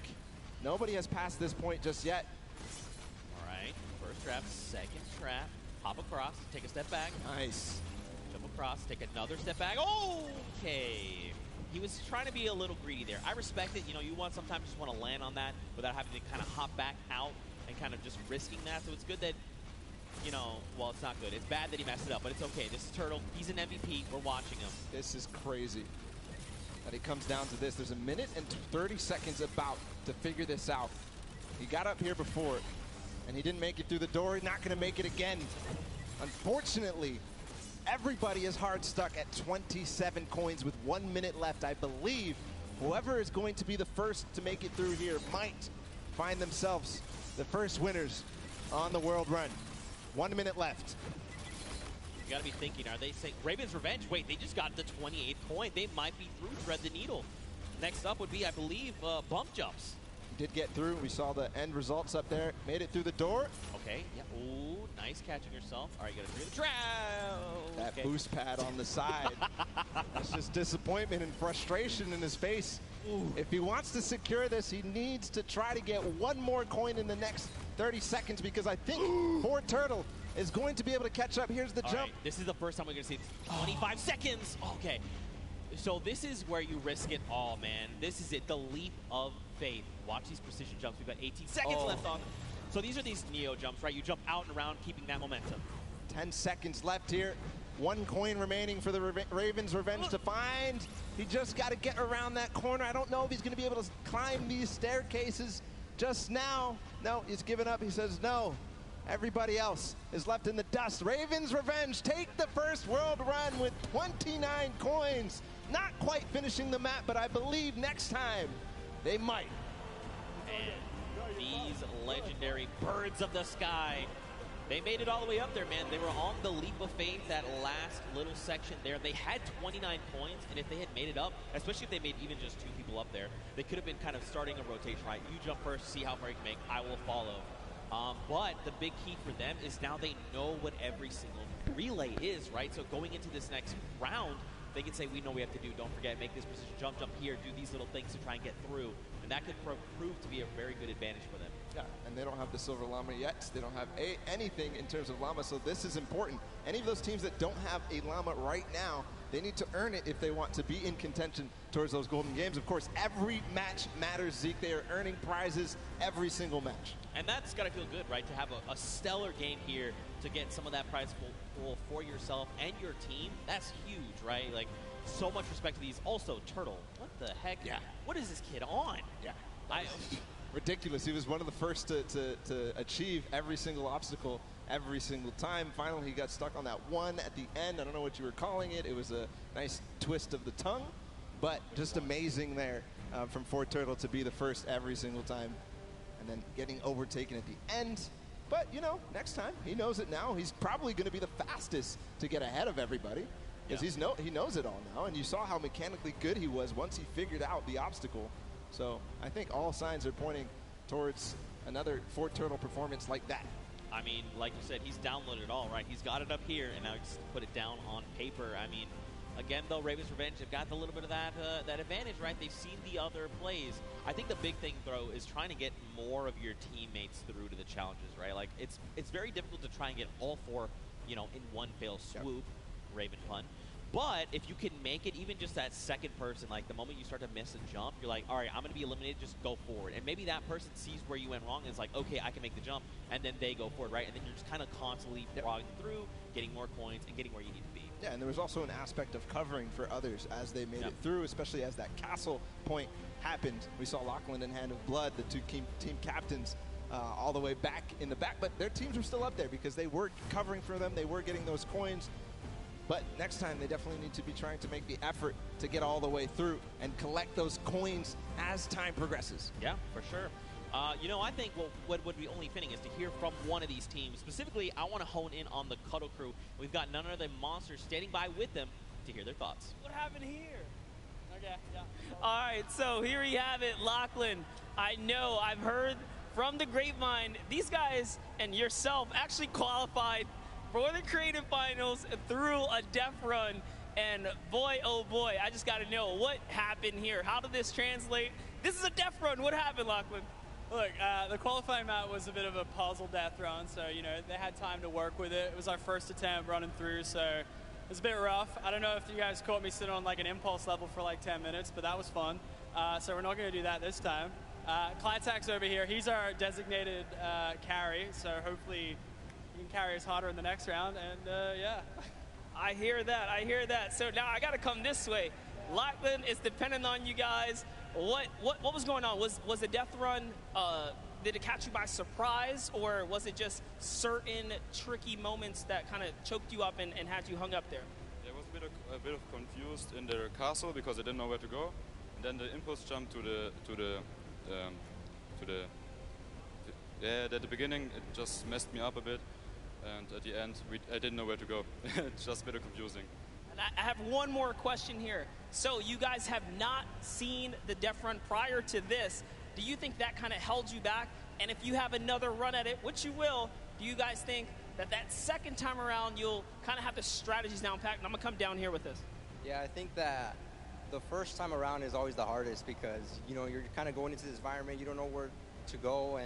Nobody has passed this point just yet. All right, first trap, second trap. Hop across, take a step back. Nice. Jump across, take another step back. Okay. He was trying to be a little greedy there. I respect it. You know, you sometimes just want to land on that without having to kind of hop back out and kind of just risking that. So it's good that, you know, well, it's not good. It's bad that he messed it up, but it's okay. This is Turtle. He's an MVP. We're watching him. This is crazy that it comes down to this. There's a minute and 30 seconds about to figure this out. He got up here before, and he didn't make it through the door. He's not going to make it again. Unfortunately, everybody is hard stuck at 27 coins with 1 minute left. I believe whoever is going to be the first to make it through here might find themselves the first winners on the world run. 1 minute left. You got to be thinking, are they saying Raven's Revenge? Wait, they just got the 28th coin. They might be through Thread the Needle. Next up would be, I believe, bump jumps. Did get through. We saw the end results up there. Made it through the door. Okay. Yeah. Ooh, nice catching yourself. All right, you got to through the trap. That boost pad on the side. That's just disappointment and frustration in his face. Ooh. If he wants to secure this, he needs to try to get one more coin in the next 30 seconds because I think Fortturtle is going to be able to catch up. Here's the All jump. right, this is the first time we're going to see 25 seconds. Okay. So this is where you risk it all, man. This is it, the leap of faith. Watch these precision jumps. We've got 18 seconds left on. So these are these Neo jumps, right? You jump out and around, keeping that momentum. 10 seconds left here. 1 coin remaining for the Ravens Revenge to find. He just got to get around that corner. I don't know if he's going to be able to climb these staircases just now. No, he's given up. He says no. Everybody else is left in the dust. Ravens Revenge take the first world run with 29 coins. Not quite finishing the map, but I believe next time they might. And these legendary birds of the sky, they made it all the way up there, man. They were on the leap of faith, that last little section there. They had 29 points, and if they had made it up, especially if they made even just 2 people up there, they could have been kind of starting a rotation, right? You jump first, see how far you can make. I will follow. But the big key for them is now they know what every single relay is, right? So going into this next round, they can say, we know we have to do. Don't forget, make this precision jump here, do these little things to try and get through. And that could prove to be a very good advantage for them. Yeah, and they don't have the silver llama yet. They don't have anything in terms of llama, so this is important. Any of those teams that don't have a llama right now, they need to earn it if they want to be in contention towards those golden games. Of course, every match matters, Zeke. They are earning prizes every single match. And that's got to feel good, right, to have a stellar game here to get some of that prize pool for yourself and your team. That's huge, right? Like, so much respect to these. Also, Turtle, what the heck? Yeah. What is this kid on? Yeah. Ridiculous. He was one of the first to achieve every single obstacle every single time. Finally, he got stuck on that one at the end. I don't know what you were calling it. It was a nice twist of the tongue, but just amazing there from Fort Turtle to be the first every single time and then getting overtaken at the end. But, you know, next time, he knows it now. He's probably going to be the fastest to get ahead of everybody because he knows it all now. And you saw how mechanically good he was once he figured out the obstacle. So I think all signs are pointing towards another Fort Turtle performance like that. I mean, like you said, he's downloaded it all, right? He's got it up here, and now he's put it down on paper. I mean, again, though, Ravens Revenge have got a little bit of that advantage, right? They've seen the other plays. I think the big thing, though, is trying to get more of your teammates through to the challenges, right? Like, it's very difficult to try and get all 4, you know, in one fell swoop, Raven pun. But if you can make it, even just that second person, like the moment you start to miss a jump, you're like, all right, I'm going to be eliminated, just go forward. And maybe that person sees where you went wrong and is like, okay, I can make the jump, and then they go forward, right? And then you're just kind of constantly logging through, getting more coins, and getting where you need to be. Yeah, and there was also an aspect of covering for others as they made it through, especially as that castle point happened. We saw Lachlan and Hand of Blood, the 2 team captains, all the way back in the back, but their teams were still up there because they were covering for them, they were getting those coins. But next time, they definitely need to be trying to make the effort to get all the way through and collect those coins as time progresses. Yeah, for sure. You know, I think what would be only fitting is to hear from one of these teams. Specifically, I want to hone in on the Cuddle Crew. We've got none other than Monsters standing by with them to hear their thoughts. What happened here? Okay, yeah. All right, so here we have it, Lachlan. I know, I've heard from the grapevine, these guys and yourself actually qualified for the creative finals through a death run, and boy, oh boy, I just got to know what happened here. How did this translate? This is a death run. What happened, Lachlan? Look, the qualifying map was a bit of a puzzle death run, so, you know, they had time to work with it. It was our first attempt running through, so it was a bit rough. I don't know if you guys caught me sitting on like an impulse level for like 10 minutes, but that was fun. So we're not going to do that this time. Clytak's over here. He's our designated carry, so hopefully he can carry us harder in the next round, and yeah. I hear that. I hear that. So now I got to come this way. Lachlan is dependent on you guys. What was going on? Was the death run, did it catch you by surprise, or was it just certain tricky moments that kind of choked you up and had you hung up there? There was a bit of confused in the castle because I didn't know where to go, and then the impulse jump at the beginning it just messed me up a bit, and at the end I didn't know where to go. It's just a bit confusing. And I have one more question here. So you guys have not seen the death run prior to this. Do you think that kind of held you back? And if you have another run at it, which you will, do you guys think that second time around you'll kind of have the strategies down packed? And I'm going to come down here with this. Yeah, I think that the first time around is always the hardest because, you know, you're kind of going into this environment, you don't know where to go,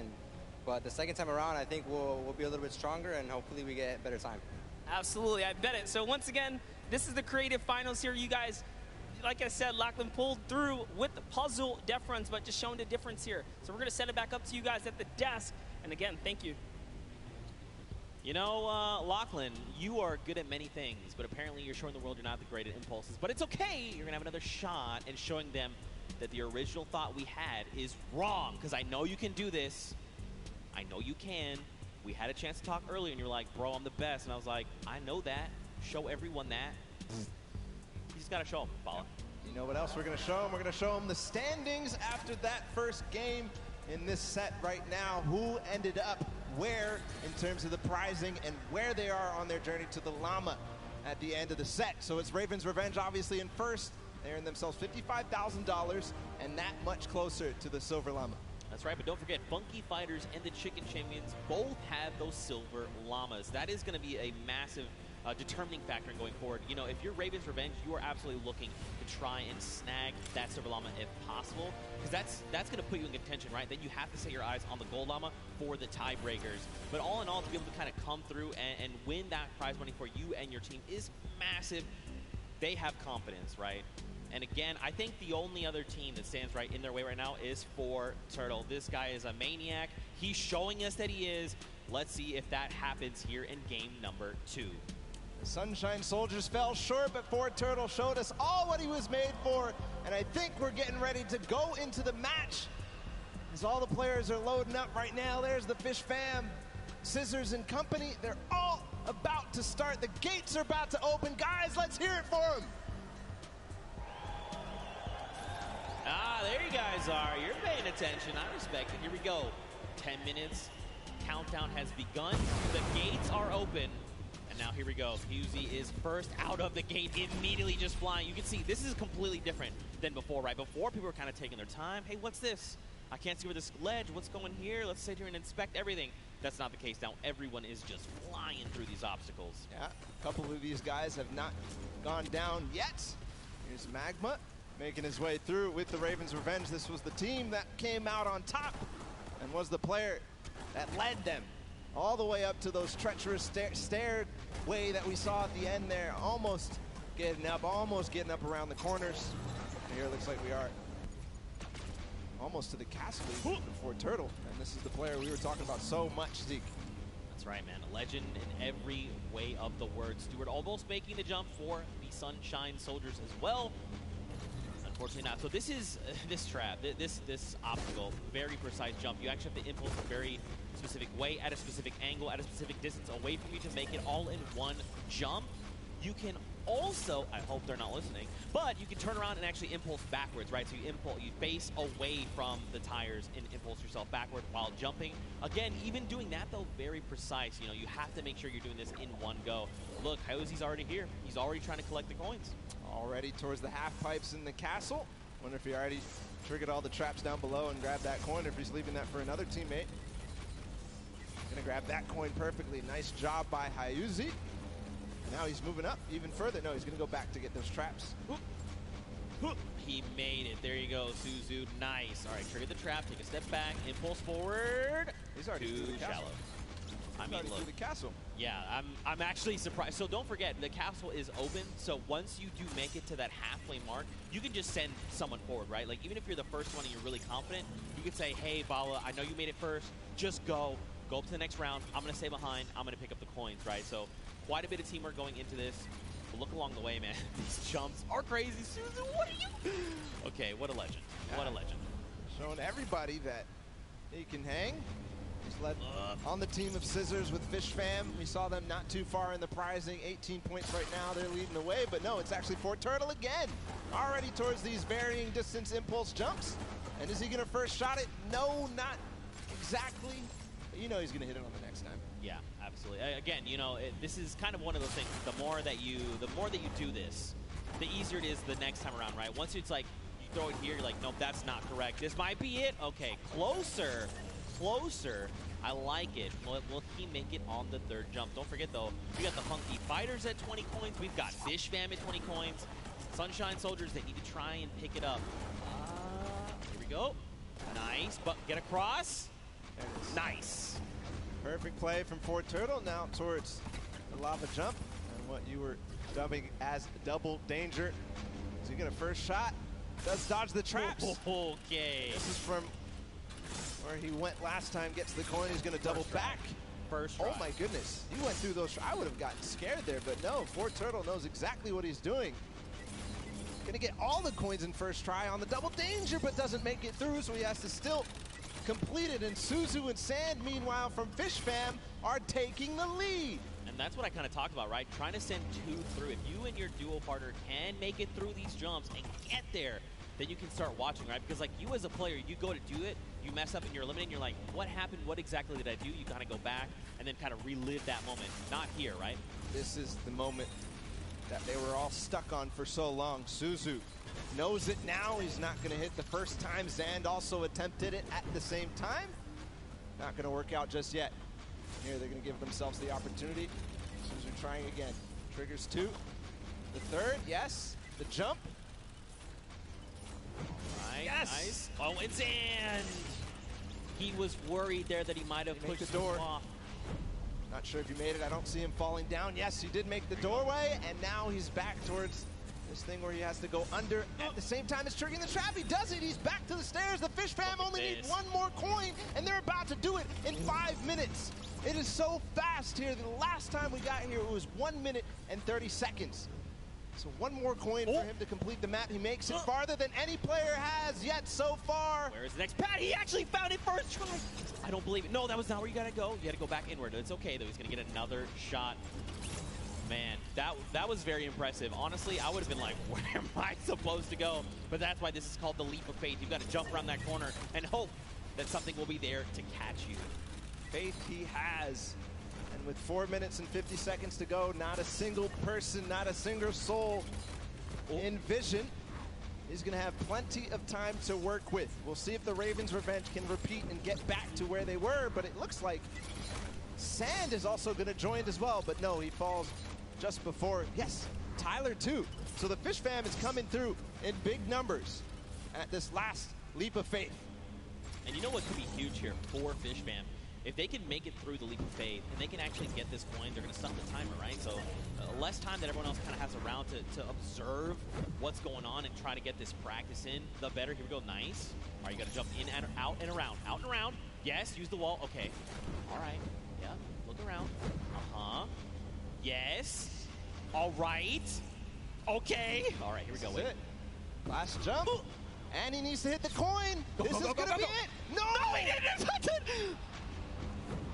But the second time around, I think we'll be a little bit stronger, and hopefully we get better time. Absolutely, I bet it. So once again, this is the creative finals here. You guys, like I said, Lachlan pulled through with the puzzle death runs, but just showing the difference here. So we're going to send it back up to you guys at the desk. And again, thank you. You know, Lachlan, you are good at many things, but apparently you're showing the world you're not the great at impulses. But it's okay. You're going to have another shot and showing them that the original thought we had is wrong, because I know you can do this. I know you can. We had a chance to talk earlier, and you were like, bro, I'm the best. And I was like, I know that. Show everyone that. You just got to show them, Bala. You know what else we're going to show them? We're going to show them the standings after that first game in this set right now. Who ended up where in terms of the prizing and where they are on their journey to the llama at the end of the set. So it's Raven's Revenge obviously in first. They earned themselves $55,000 and that much closer to the silver llama. That's right, but don't forget, Funky Fighters and the Chicken Champions both have those silver llamas. That is going to be a massive determining factor in going forward. You know, if you're Raven's Revenge, you are absolutely looking to try and snag that silver llama if possible, because that's going to put you in contention, right? Then you have to set your eyes on the gold llama for the tiebreakers. But all in all, to be able to kind of come through and win that prize money for you and your team is massive. They have confidence, right? And again, I think the only other team that stands right in their way right now is Fortnite. This guy is a maniac. He's showing us that he is. Let's see if that happens here in game number 2. The Sunshine Soldiers fell short, but Fortnite showed us all what he was made for. And I think we're getting ready to go into the match. As all the players are loading up right now, there's the Fish Fam, Scissors and company. They're all about to start. The gates are about to open. Guys, let's hear it for them. Ah, there you guys are. You're paying attention. I respect it. Here we go. 10 minutes. Countdown has begun. The gates are open. And now here we go. Fusey is first out of the gate, immediately just flying. You can see this is completely different than before, right? Before, people were kind of taking their time. Hey, what's this? I can't see where this ledge. What's going here? Let's sit here and inspect everything. That's not the case now. Everyone is just flying through these obstacles. Yeah, a couple of these guys have not gone down yet. Here's Magma making his way through with the Ravens Revenge. This was the team that came out on top and was the player that led them all the way up to those treacherous stairway that we saw at the end there. Almost getting up around the corners. And here it looks like we are almost to the castle for Turtle. And this is the player we were talking about so much, Zeke. That's right, man. A legend in every way of the word. Stewart almost making the jump for the Sunshine Soldiers as well. Unfortunately not. So this is this trap, this obstacle, very precise jump. You actually have to impulse a very specific way, at a specific angle, at a specific distance away from you to make it all in one jump. You can also, I hope they're not listening, but you can turn around and actually impulse backwards, right? So you face away from the tires and impulse yourself backward while jumping. Again, even doing that though, very precise. You know, you have to make sure you're doing this in one go. Look, Hyozi's already here. He's already trying to collect the coins. Already towards the half pipes in the castle. Wonder if he already triggered all the traps down below and grabbed that coin, or if he's leaving that for another teammate. Gonna grab that coin perfectly. Nice job by Hyozi. Now he's moving up even further. No, he's gonna go back to get those traps. He made it. There you go, Suzu. Nice. All right, trigger the trap. Take a step back. Impulse forward. He's already too shallow. I mean, look. Through the castle. Yeah, I'm actually surprised. So don't forget, the castle is open. So once you do make it to that halfway mark, you can just send someone forward, right? Like even if you're the first one and you're really confident, you can say, "Hey, Bala, I know you made it first. Just go up to the next round. I'm gonna stay behind. I'm gonna pick up the coins, right?" So quite a bit of teamwork going into this. But look along the way, man. These jumps are crazy. Suzu, what are you? Okay, what a legend. What a legend. Showing everybody that he can hang. He's led on the team of Scissors with Fish Fam. We saw them not too far in the prizing. 18 points right now. They're leading the way, but no, it's actually Fortnite again. Already towards these varying distance impulse jumps. And is he going to first shot it? No, not exactly. But you know he's going to hit it on the next time. Yeah, absolutely. Again, you know, this is kind of one of those things. The more that you do this, the easier it is the next time around, right? Once it's like you throw it here, you're like, nope, that's not correct. This might be it. Okay, closer. I like it. Will he make it on the third jump? Don't forget though, we got the Funky Fighters at 20 coins. We've got Fish Fam at 20 coins. Sunshine Soldiers, they need to try and pick it up. Here we go. Nice, but get across. Nice. Perfect play from Fort Turtle. Now towards the lava jump and what you were dubbing as double danger. So you get a first shot. Does dodge the traps. Okay. This is from where he went last time. Gets the coin. He's going to double back. First try. Oh my goodness. He went through those. I would have gotten scared there, but no. Fort Turtle knows exactly what he's doing. Going to get all the coins in first try on the double danger, but doesn't make it through, so he has to still complete it. And Suzu and Sand, meanwhile, from Fish Fam, are taking the lead. And that's what I kind of talked about, right? Trying to send 2 through. If you and your duo partner can make it through these jumps and get there, then you can start watching, right? Because like you as a player, you go to do it, you mess up and you're eliminated, you're like, what happened? What exactly did I do? You kind of go back and then kind of relive that moment. Not here, right? This is the moment that they were all stuck on for so long. Suzu knows it now. He's not going to hit the first time. Zand also attempted it at the same time. Not going to work out just yet. Here they're going to give themselves the opportunity. Suzu trying again. Triggers 2. The third, yes. The jump. Right, yes. Nice. Oh, and Zand. He was worried there that he might have pushed the door off. Not sure if he made it. I don't see him falling down. Yes, he did make the doorway, and now he's back towards this thing where he has to go under at the same time as triggering the trap. He does it. He's back to the stairs. The Fish Fam only need 1 more coin, and they're about to do it in 5 minutes. It is so fast here. The last time we got here, it was 1 minute and 30 seconds. So 1 more coin for him to complete the map. He makes it farther than any player has yet so far. Where's the next pad? He actually found it first try. I don't believe it. No, that was not where you got to go. You got to go back inward. It's okay, though. He's going to get another shot. Man, that was very impressive. Honestly, I would have been like, where am I supposed to go? But that's why this is called the leap of faith. You've got to jump around that corner and hope that something will be there to catch you. Faith he has. And with 4 minutes and 50 seconds to go, not a single person, not a single soul in vision. He's going to have plenty of time to work with. We'll see if the Ravens' revenge can repeat and get back to where they were, but it looks like Sand is also going to join as well, but no, he falls just before. Yes, Tyler too. So the Fish Fam is coming through in big numbers at this last leap of faith. And you know what could be huge here for Fish Fam? If they can make it through the leap of faith and they can actually get this coin, they're going to stop the timer, right? So less time that everyone else kind of has around to observe what's going on and try to get this practice in, the better. Here we go. Nice. All right, you got to jump in and out and around. Out and around. Yes, use the wall. Okay. All right. Yeah, look around. Uh-huh. Yes. All right. Okay. All right, here we go. This is it. Last jump. And he needs to hit the coin. This is going to be it. No, he didn't touch it.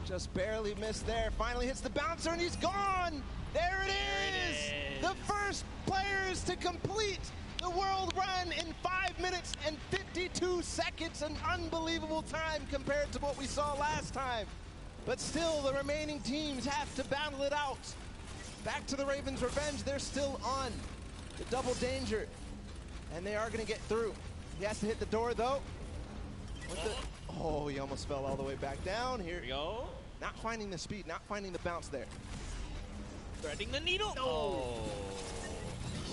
Just barely missed there. Finally hits the bouncer, and he's gone. There it is. The first players to complete the world run in 5 minutes and 52 seconds. An unbelievable time compared to what we saw last time. But still, the remaining teams have to battle it out. Back to the Ravens' revenge. They're still on the double danger, and they are going to get through. He has to hit the door, though. Oh, he almost fell all the way back down. Here we go. Not finding the speed, not finding the bounce there. Threading the needle. No. Oh.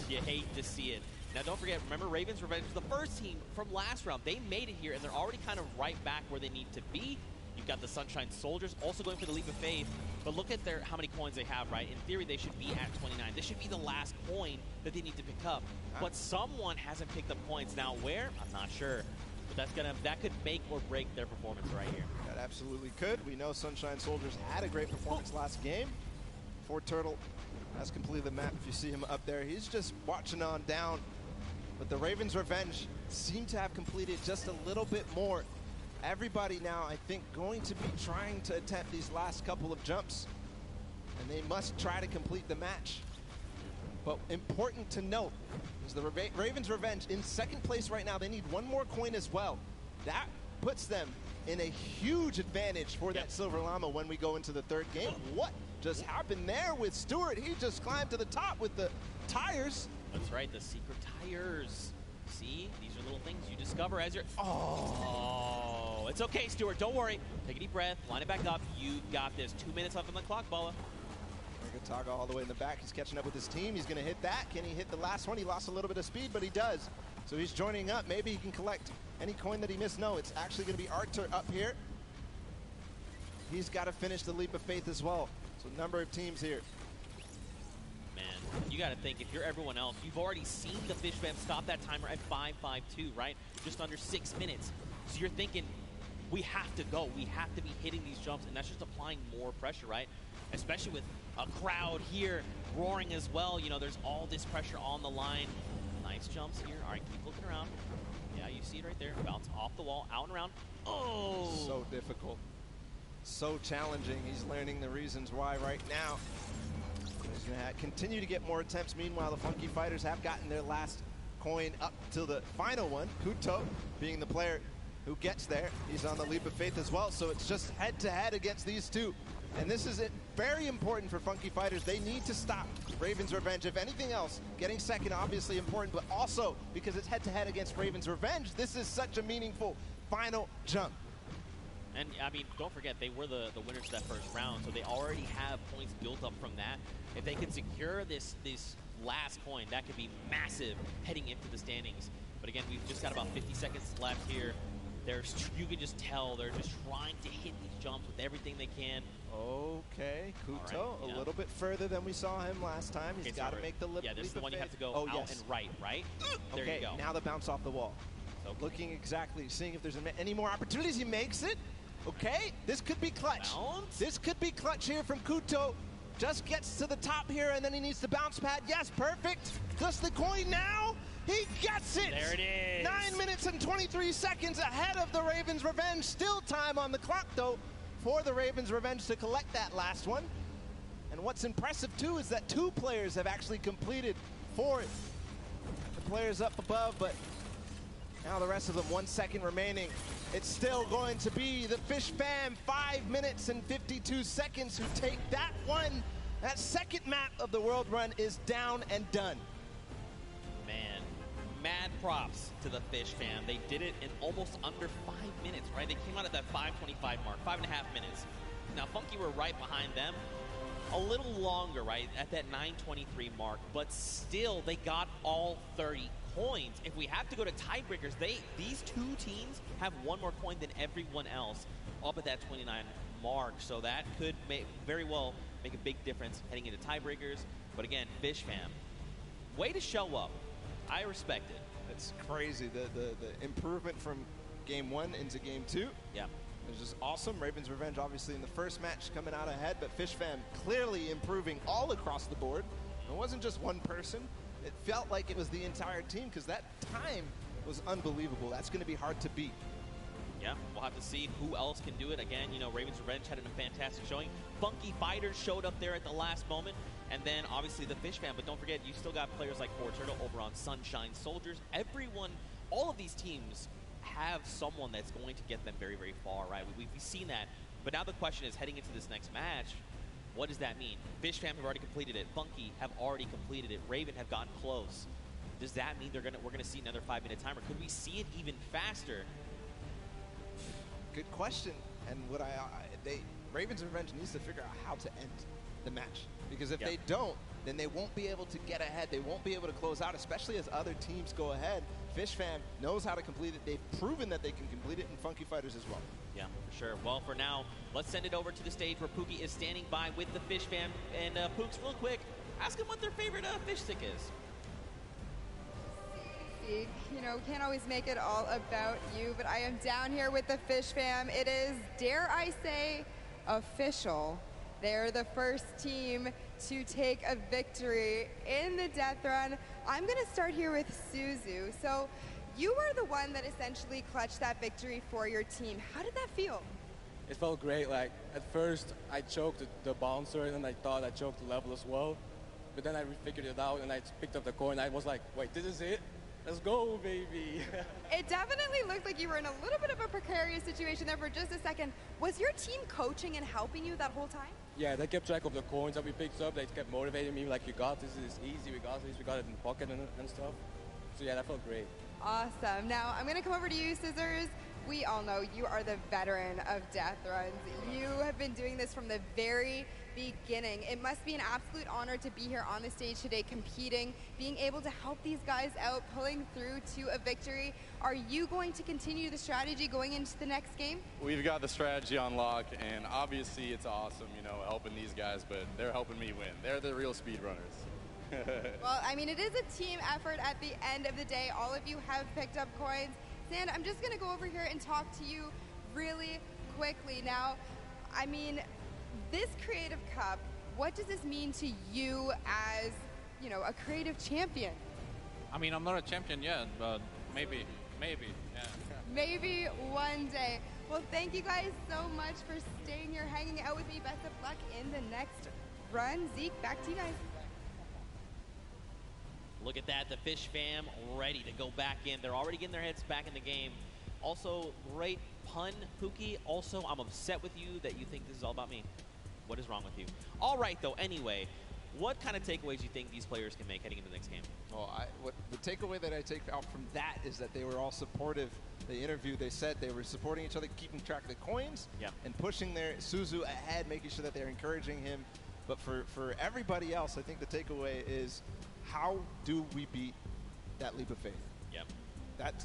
You hate to see it. Now, don't forget, remember, Ravens Revenge was the first team from last round. They made it here, and they're already kind of right back where they need to be. You've got the Sunshine Soldiers also going for the leap of faith. But look at how many coins they have, right? In theory, they should be at 29. This should be the last coin that they need to pick up. But someone hasn't picked up coins. Now, where? I'm not sure. But that could make or break their performance right here. That absolutely could. We know Sunshine Soldiers had a great performance last game. Fort Turtle has completed the map. If you see him up there, he's just watching on down. But the Ravens' revenge seem to have completed just a little bit more. Everybody now, I think, going to be trying to attempt these last couple of jumps. And they must try to complete the match. But important to note is the Ravens' revenge in second place right now. They need 1 more coin as well. That puts them in a huge advantage for that Silver Llama when we go into the third game. What just happened there with Stewart? He just climbed to the top with the tires. That's right, the secret tires. See, these are little things you discover as you're... Oh, it's okay, Stewart. Don't worry. Take a deep breath. Line it back up. You got this. 2 minutes left on the clock, Bala. Taga all the way in the back. He's catching up with his team. He's going to hit that. Can he hit the last one? He lost a little bit of speed, but he does. So he's joining up. Maybe he can collect any coin that he missed. No, it's actually going to be Arthur up here. he's got to finish the leap of faith as well. So a number of teams here. Man, you got to think, if you're everyone else, you've already seen the Fish Fam stop that timer at 5:52, right? Just under 6 minutes. So you're thinking, we have to go. We have to be hitting these jumps, and that's just applying more pressure, right? Especially with a crowd here roaring as well. You know, there's all this pressure on the line. Nice jumps here. All right, keep looking around. Yeah, you see it right there. Bounce off the wall, out and around. Oh! So difficult. So challenging. He's learning the reasons why right now. He's going to continue to get more attempts. Meanwhile, the Funky Fighters have gotten their last coin up to the final one. Kuto being the player who gets there. He's on the leap of faith as well, so it's just head-to-head against these two. And this is very important for Funky Fighters. They need to stop Raven's Revenge. If anything else, getting second obviously important, but also because it's head-to-head against Raven's Revenge, this is such a meaningful final jump. And, I mean, don't forget, they were the winners of that first round, so they already have points built up from that. If they can secure this last coin, that could be massive heading into the standings. But again, we've just got about 50 seconds left here. You can just tell they're just trying to hit these jumps with everything they can. Okay, Kuto, right, a little bit further than we saw him last time. He's got to make the leap. Yeah, this is the one you have to go out and right? There okay, you go. Now the bounce off the wall. Okay. Looking exactly, seeing if there's any more opportunities. He makes it. Okay, this could be clutch. Bounce. This could be clutch here from Kuto. Just gets to the top here, and then he needs the bounce pad. Yes, perfect. Just the coin now. He gets it! There it is. 9 minutes and 23 seconds ahead of the Ravens' Revenge. Still time on the clock, though, for the Ravens' Revenge to collect that last one. And what's impressive, too, is that 2 players have actually completed for it. The players up above, but now the rest of them, 1 second remaining. It's still going to be the Fish Fam, 5 minutes and 52 seconds, who take that one. That second map of the World Run is down and done. Man, mad props to the Fish Fam. They did it in almost under 5 minutes, right? They came out at that 5:25 mark, 5.5 minutes. Now, Funky were right behind them. A little longer, right, at that 9:23 mark, but still, they got all 30 coins. If we have to go to tiebreakers, these 2 teams have 1 more coin than everyone else up at that 29 mark. So that could very well make a big difference heading into tiebreakers. But again, Fish Fam, way to show up. I respect it. It's crazy, the improvement from game 1 into game 2. Yeah. It's just awesome. Ravens' Revenge obviously in the first match coming out ahead, but Fish Fam clearly improving all across the board. It wasn't just one person. It felt like it was the entire team because that time was unbelievable. That's going to be hard to beat. Yeah, we'll have to see who else can do it. Again, you know, Ravens' Revenge had a fantastic showing. Funky Fighters showed up there at the last moment. And then, obviously, the Fish Fam. But don't forget, you still got players like Turtle over on Sunshine Soldiers. Everyone, all of these teams have someone that's going to get them very, very far, right? We've seen that. But now the question is, heading into this next match, what does that mean? Fish Fam have already completed it. Funky have already completed it. Raven have gotten close. Does that mean we're gonna see another 5-minute timer? Could we see it even faster? Good question. And Ravens' Revenge needs to figure out how to end the match. Because if they don't, then they won't be able to get ahead. They won't be able to close out, especially as other teams go ahead. Fish Fam knows how to complete it. They've proven that they can complete it, and Funky Fighters as well. Yeah, for sure. Well, for now, let's send it over to the stage where Pookie is standing by with the Fish Fam. And Pooks, real quick, ask him what their favorite fish stick is. You know, we can't always make it all about you, but I am down here with the Fish Fam. It is, dare I say, official. They're the first team to take a victory in the death run. I'm going to start here with Suzu. So you were the one that essentially clutched that victory for your team. How did that feel? It felt great. Like, at first, I choked the bouncer, and I thought I choked the level as well. But then I figured it out, and I picked up the coin. I was like, wait, this is it? Let's go, baby. It definitely looked like you were in a little bit of a precarious situation there for just a second. Was your team coaching and helping you that whole time? Yeah, they kept track of the coins that we picked up. They kept motivating me, like, you got this, it's easy, we got this, we got it in the pocket and stuff. So yeah, that felt great. Awesome. Now, I'm going to come over to you, Scissors. we all know you are the veteran of death runs. You have been doing this from the very beginning. It must be an absolute honor to be here on the stage today competing, being able to help these guys out, pulling through to a victory. Are you going to continue the strategy going into the next game? We've got the strategy on lock, and obviously it's awesome, you know, helping these guys, but they're helping me win. They're the real speedrunners. Well, I mean, it is a team effort at the end of the day. All of you have picked up coins. Sand, I'm just going to go over here and talk to you really quickly. Now, I mean, this Creative Cup, what does this mean to you as, you know, a creative champion? I mean, I'm not a champion yet, but maybe, yeah. Maybe one day. Well, thank you guys so much for staying here, hanging out with me. Best of luck in the next run. Zeke, back to you guys. Look at that, the Fish fam ready to go back in. They're already getting their heads back in the game. Also, great pun, Pookie. Also, I'm upset with you that you think this is all about me. What is wrong with you? All right, though, anyway, what kind of takeaways do you think these players can make heading into the next game? Well, the takeaway that I take out from that is that they were all supportive. The interview, they said they were supporting each other, keeping track of the coins, and pushing their Suzu ahead, making sure that they're encouraging him. But for everybody else, I think the takeaway is, how do we beat that leap of faith? Yep.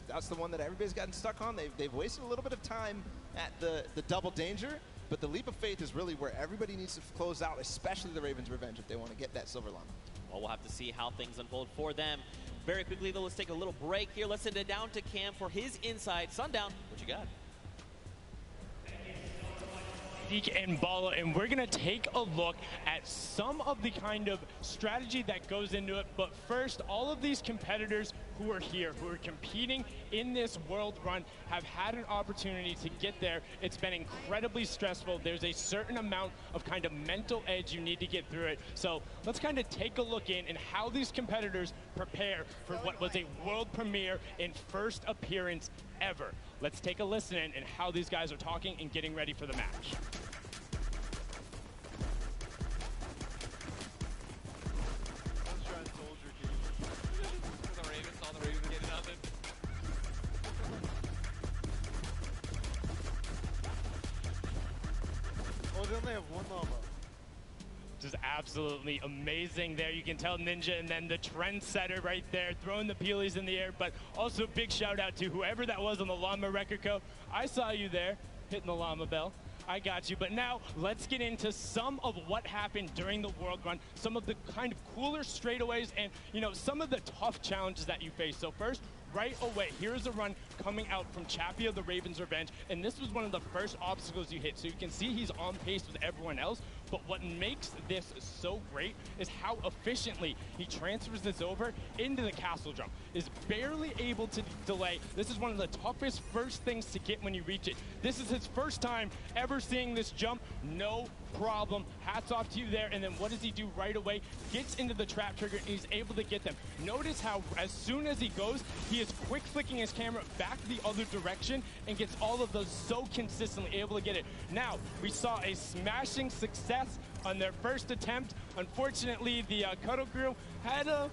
That's the one that everybody's gotten stuck on. They've wasted a little bit of time at the double danger, but the leap of faith is really where everybody needs to close out, especially the Ravens' Revenge, if they want to get that silver llama. Well, we'll have to see how things unfold for them. Very quickly, though, let's take a little break here. Let's send it down to Cam for his Inside Sundown. What you got? And Bala, and we're going to take a look at some of the kind of strategy that goes into it. But first, all of these competitors who are here, who are competing in this world run, have had an opportunity to get there. It's been incredibly stressful. There's a certain amount of kind of mental edge you need to get through it. So let's kind of take a look in and how these competitors prepare for what was a world premiere and first appearance ever. Let's take a listen in and how these guys are talking and getting ready for the match. Oh, they only have one llama. Just absolutely amazing there. You can tell Ninja and then the trendsetter right there throwing the peelies in the air, but also big shout out to whoever that was on the llama record co. I saw you there hitting the llama bell. I got you. But now let's get into some of what happened during the world run, some of the kind of cooler straightaways and, you know, some of the tough challenges that you face. So first, right away, here's a run coming out from Chappie of the Ravens' Revenge, and this was one of the first obstacles you hit. So you can see he's on pace with everyone else, but what makes this so great is how efficiently he transfers this over into the castle jump. Is barely able to delay. This is one of the toughest first things to get when you reach it. This is his first time ever seeing this jump. No problem. Hats off to you there. And then what does he do right away? Gets into the trap trigger and he's able to get them. Notice how as soon as he goes, he is quick flicking his camera back the other direction and gets all of those so consistently able to get it. Now, we saw a smashing success on their first attempt. Unfortunately, the Cuddle Crew had a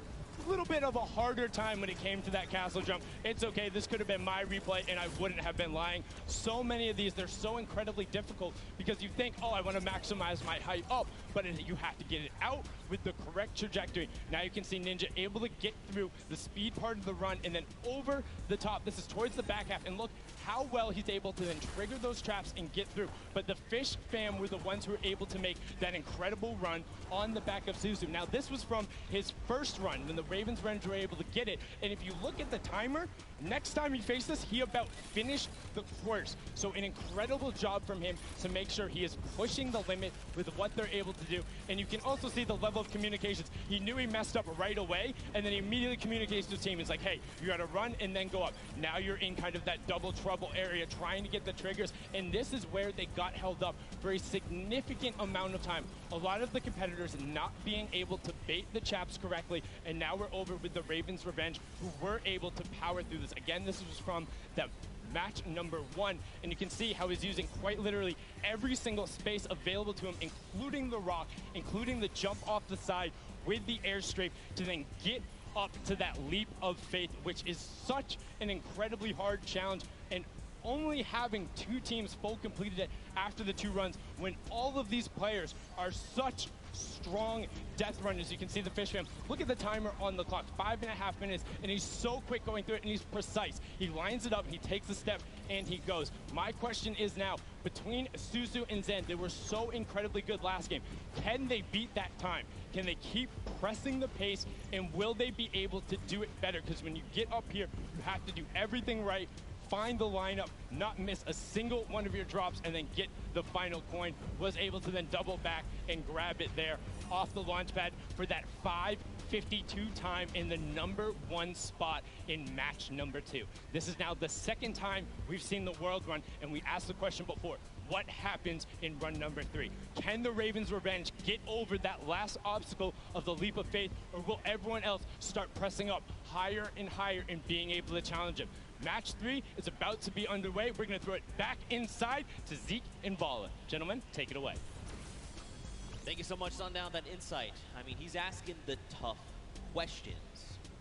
little bit of a harder time when it came to that castle jump. It's okay, this could have been my replay and I wouldn't have been lying. So many of these, they're so incredibly difficult because you think, oh, I want to maximize my height up, but you have to get it out with the correct trajectory. Now you can see Ninja able to get through the speed part of the run and then over the top. This is towards the back half, and look how well he's able to then trigger those traps and get through. But the Fish fam were the ones who were able to make that incredible run on the back of Suzu. Now this was from his first run when the Ravens Revenge were able to get it. And if you look at the timer, next time he faced this, he about finished the course. So an incredible job from him to make sure he is pushing the limit with what they're able to do. And you can also see the level of communications. He knew he messed up right away, and then he immediately communicates to his team. It's like, hey, you got to run and then go up. Now you're in kind of that double trouble area trying to get the triggers, and this is where they got held up for a significant amount of time. A lot of the competitors not being able to bait the chaps correctly, and now we're over with the Ravens Revenge, who were able to power through this. Again, this was from the match number 1, and you can see how he's using quite literally every single space available to him, including the rock, including the jump off the side with the airstrike to then get up to that leap of faith, which is such an incredibly hard challenge. And only having 2 teams full completed it after the 2 runs when all of these players are such strong death runners. You can see the Fish Fam. Look at the timer on the clock, 5.5 minutes, and he's so quick going through it, and he's precise. He lines it up, he takes a step, and he goes. My question is now, between Suzu and Zen, they were so incredibly good last game. Can they beat that time? Can they keep pressing the pace, and will they be able to do it better? Because when you get up here, you have to do everything right, find the lineup, not miss a single one of your drops, and then get the final coin. Was able to then double back and grab it there off the launch pad for that 5:52 time in the #1 spot in match number 2. This is now the second time we've seen the world run, and we asked the question before, what happens in run number 3? Can the Ravens Revenge get over that last obstacle of the leap of faith, or will everyone else start pressing up higher and higher and being able to challenge him? Match 3 is about to be underway. We're going to throw it back inside to Zeke and Bala. Gentlemen, take it away. Thank you so much, Sundown, that insight. I mean, he's asking the tough questions.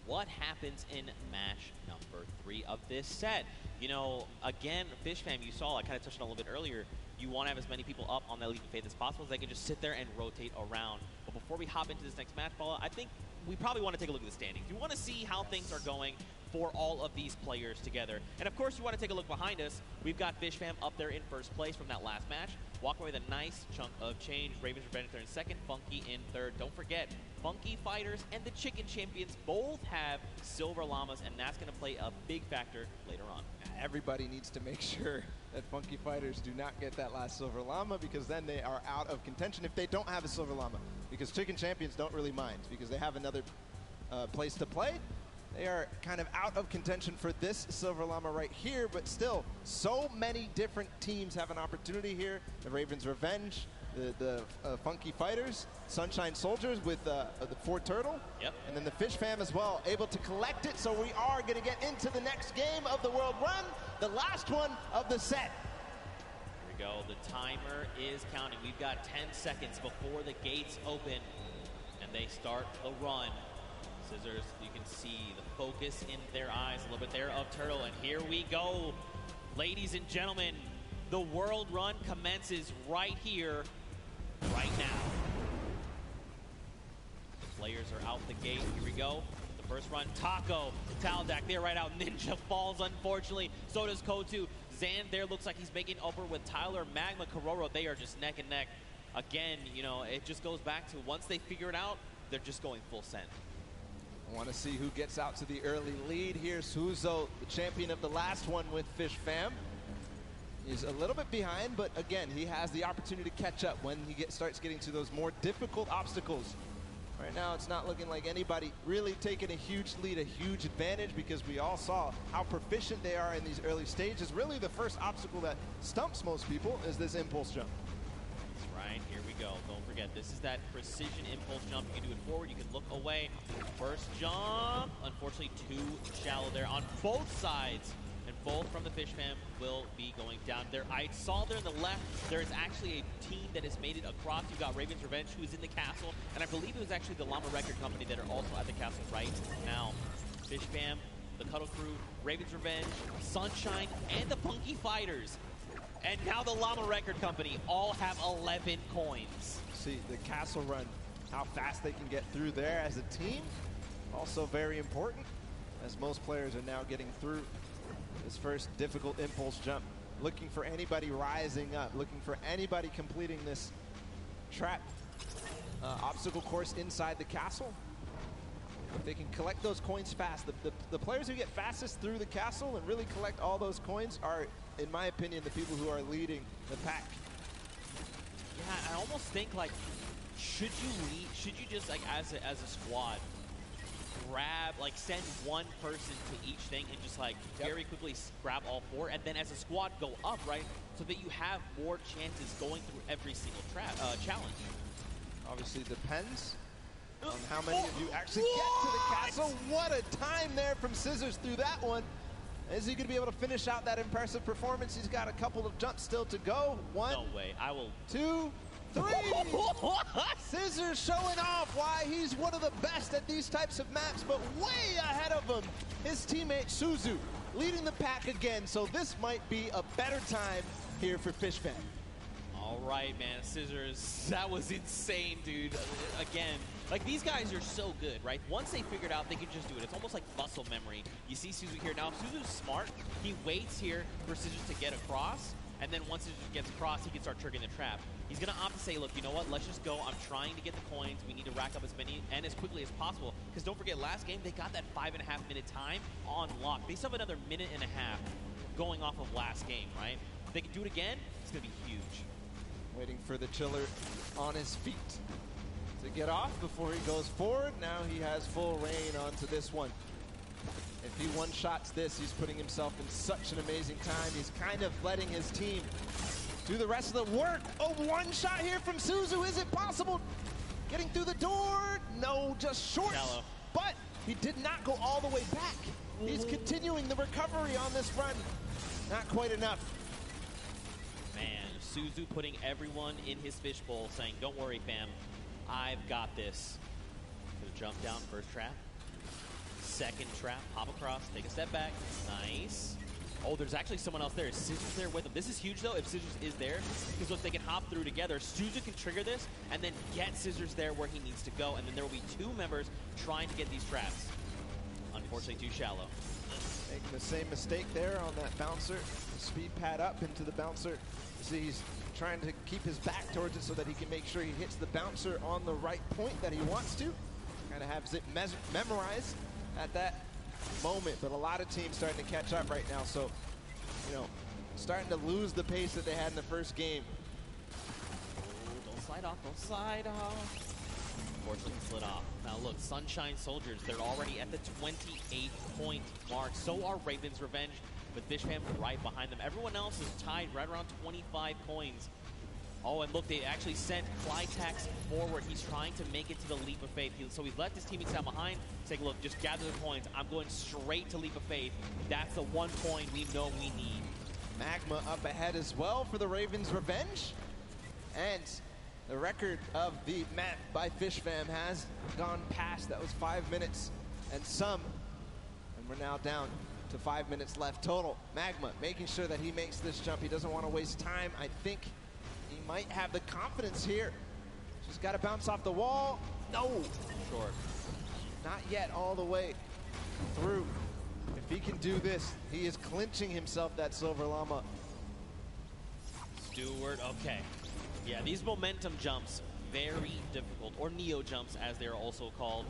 What happens in match number 3 of this set? You know, again, Fish Fam, you saw, I kind of touched on a little bit earlier, you want to have as many people up on that leap of faith as possible so they can just sit there and rotate around. But before we hop into this next match, Bala, I think we probably want to take a look at the standings. You want to see how things are going for all of these players together. And of course, you want to take a look behind us. We've got Fish Fam up there in first place from that last match, walking away with a nice chunk of change. Ravens Revenge in second, Funky in third. Don't forget, Funky Fighters and the Chicken Champions both have Silver Llamas, and that's going to play a big factor later on. Everybody needs to make sure that Funky Fighters do not get that last Silver Llama, because then they are out of contention if they don't have a Silver Llama. Because Chicken Champions don't really mind, because they have another place to play. They are kind of out of contention for this Silver Llama right here, but still, so many different teams have an opportunity here. The Ravens Revenge, the Funky Fighters, Sunshine Soldiers with the Ford Turtle, and then the Fish Fam as well, able to collect it. So we are going to get into the next game of the World Run, the last one of the set. Here we go. The timer is counting. We've got 10 seconds before the gates open, and they start the run. Scissors, you can see the focus in their eyes a little bit there of Turtle, and here we go. Ladies and gentlemen, the World Run commences right here, right now. The players are out the gate. Here we go. The first run, Taco, Taldak, they're right out. Ninja falls, unfortunately. So does Kotu. Zan there looks like he's making upper with Tyler. Magma, Kororo, they are just neck and neck. Again, you know, it just goes back to once they figure it out, they're just going full send. I want to see who gets out to the early lead here. Suzo, the champion of the last one with Fish Fam. He's a little bit behind, but again, he has the opportunity to catch up when he starts getting to those more difficult obstacles. Right now, it's not looking like anybody really taking a huge lead, a huge advantage, because we all saw how proficient they are in these early stages. Really, the first obstacle that stumps most people is this impulse jump. That's right. Here we go. Don't forget, this is that precision impulse jump. You can do it forward, you can look away. First jump, unfortunately too shallow there on both sides. And both from the Fish Fam will be going down there. I saw there on the left, there is actually a team that has made it across. You've got Ravens Revenge, who is in the castle. And I believe it was actually the Llama Record Company that are also at the castle right now. Fish Fam, the Cuddle Crew, Ravens Revenge, Sunshine, and the Funky Fighters. And now the Llama Record Company all have 11 coins. See the castle run, how fast they can get through there as a team. Also very important, as most players are now getting through this first difficult impulse jump. Looking for anybody rising up, looking for anybody completing this trap obstacle course inside the castle. If they can collect those coins fast, the players who get fastest through the castle and really collect all those coins are, in my opinion, the people who are leading the pack. Yeah, I almost think, like, should you just, like, as a squad, grab, like, send one person to each thing and just, like, very quickly grab all 4, and then as a squad go up, right, so that you have more chances going through every single challenge. Obviously depends on how many of you actually get to the castle. What a time there from Scissors through that one. Is he going to be able to finish out that impressive performance? He's got a couple of jumps still to go. 1, no way. I will. 2, 3. Scissors showing off why he's one of the best at these types of maps, but way ahead of him, his teammate Suzu. leading the pack again, so this might be a better time here for Fishfam. All right, man, Scissors, that was insane, dude. Again, like, these guys are so good, right? Once they figured out they could just do it, it's almost like muscle memory. You see Suzu here. Now, Suzu's smart. He waits here for Scissors to get across, and then once Scissors gets across, he can start triggering the trap. He's going to opt to say, look, you know what? Let's just go. I'm trying to get the coins. We need to rack up as many and as quickly as possible, because don't forget, last game, they got that 5.5-minute time on lock. They still have another minute and a half going off of last game, right? If they can do it again, it's going to be huge. Waiting for the Chiller on his feet to get off before he goes forward. Now he has full reign onto this one. If he one-shots this, he's putting himself in such an amazing time. He's kind of letting his team do the rest of the work. Oh, one shot here from Suzu. Is it possible? Getting through the door? No, just short. Shallow. But he did not go all the way back. He's continuing the recovery on this run. Not quite enough. Man, Suzu putting everyone in his fishbowl, saying, don't worry, fam. I've got this. Gonna jump down, first trap. Second trap, hop across, take a step back. Nice. Oh, there's actually someone else there. Is Scissors there with him? This is huge, though, if Scissors is there, because look, they can hop through together. Suzu can trigger this and then get Scissors there where he needs to go, and then there will be two members trying to get these traps. Unfortunately, too shallow. Making the same mistake there on that bouncer. Speed pad up into the bouncer. You see, he's trying to keep his back towards it so that he can make sure he hits the bouncer on the right point that he wants to. Kind of have it memorized at that moment, but a lot of teams starting to catch up right now, so, you know, starting to lose the pace that they had in the first game. Oh, don't slide off, don't slide off. Unfortunately, slid off. Now look, Sunshine Soldiers, they're already at the 28 point mark. So are Raven's Revenge, with Fishfam right behind them. Everyone else is tied right around 25 coins. Oh, and look, they actually sent Clytax forward. He's trying to make it to the Leap of Faith. So he's left his teammates out behind, saying, look, just gather the coins. I'm going straight to Leap of Faith. That's the 1 point we know we need. Magma up ahead as well for the Ravens' Revenge. And the record of the map by Fishfam has gone past. That was 5 minutes and some. And we're now down to 5 minutes left total. Magma making sure that he makes this jump. He doesn't want to waste time. I think he might have the confidence here. Just got to bounce off the wall. No. Short. Not yet all the way through. If he can do this, he is clinching himself that Silver Llama. Stewart, okay. Yeah, these momentum jumps, very difficult, or neo jumps as they're also called.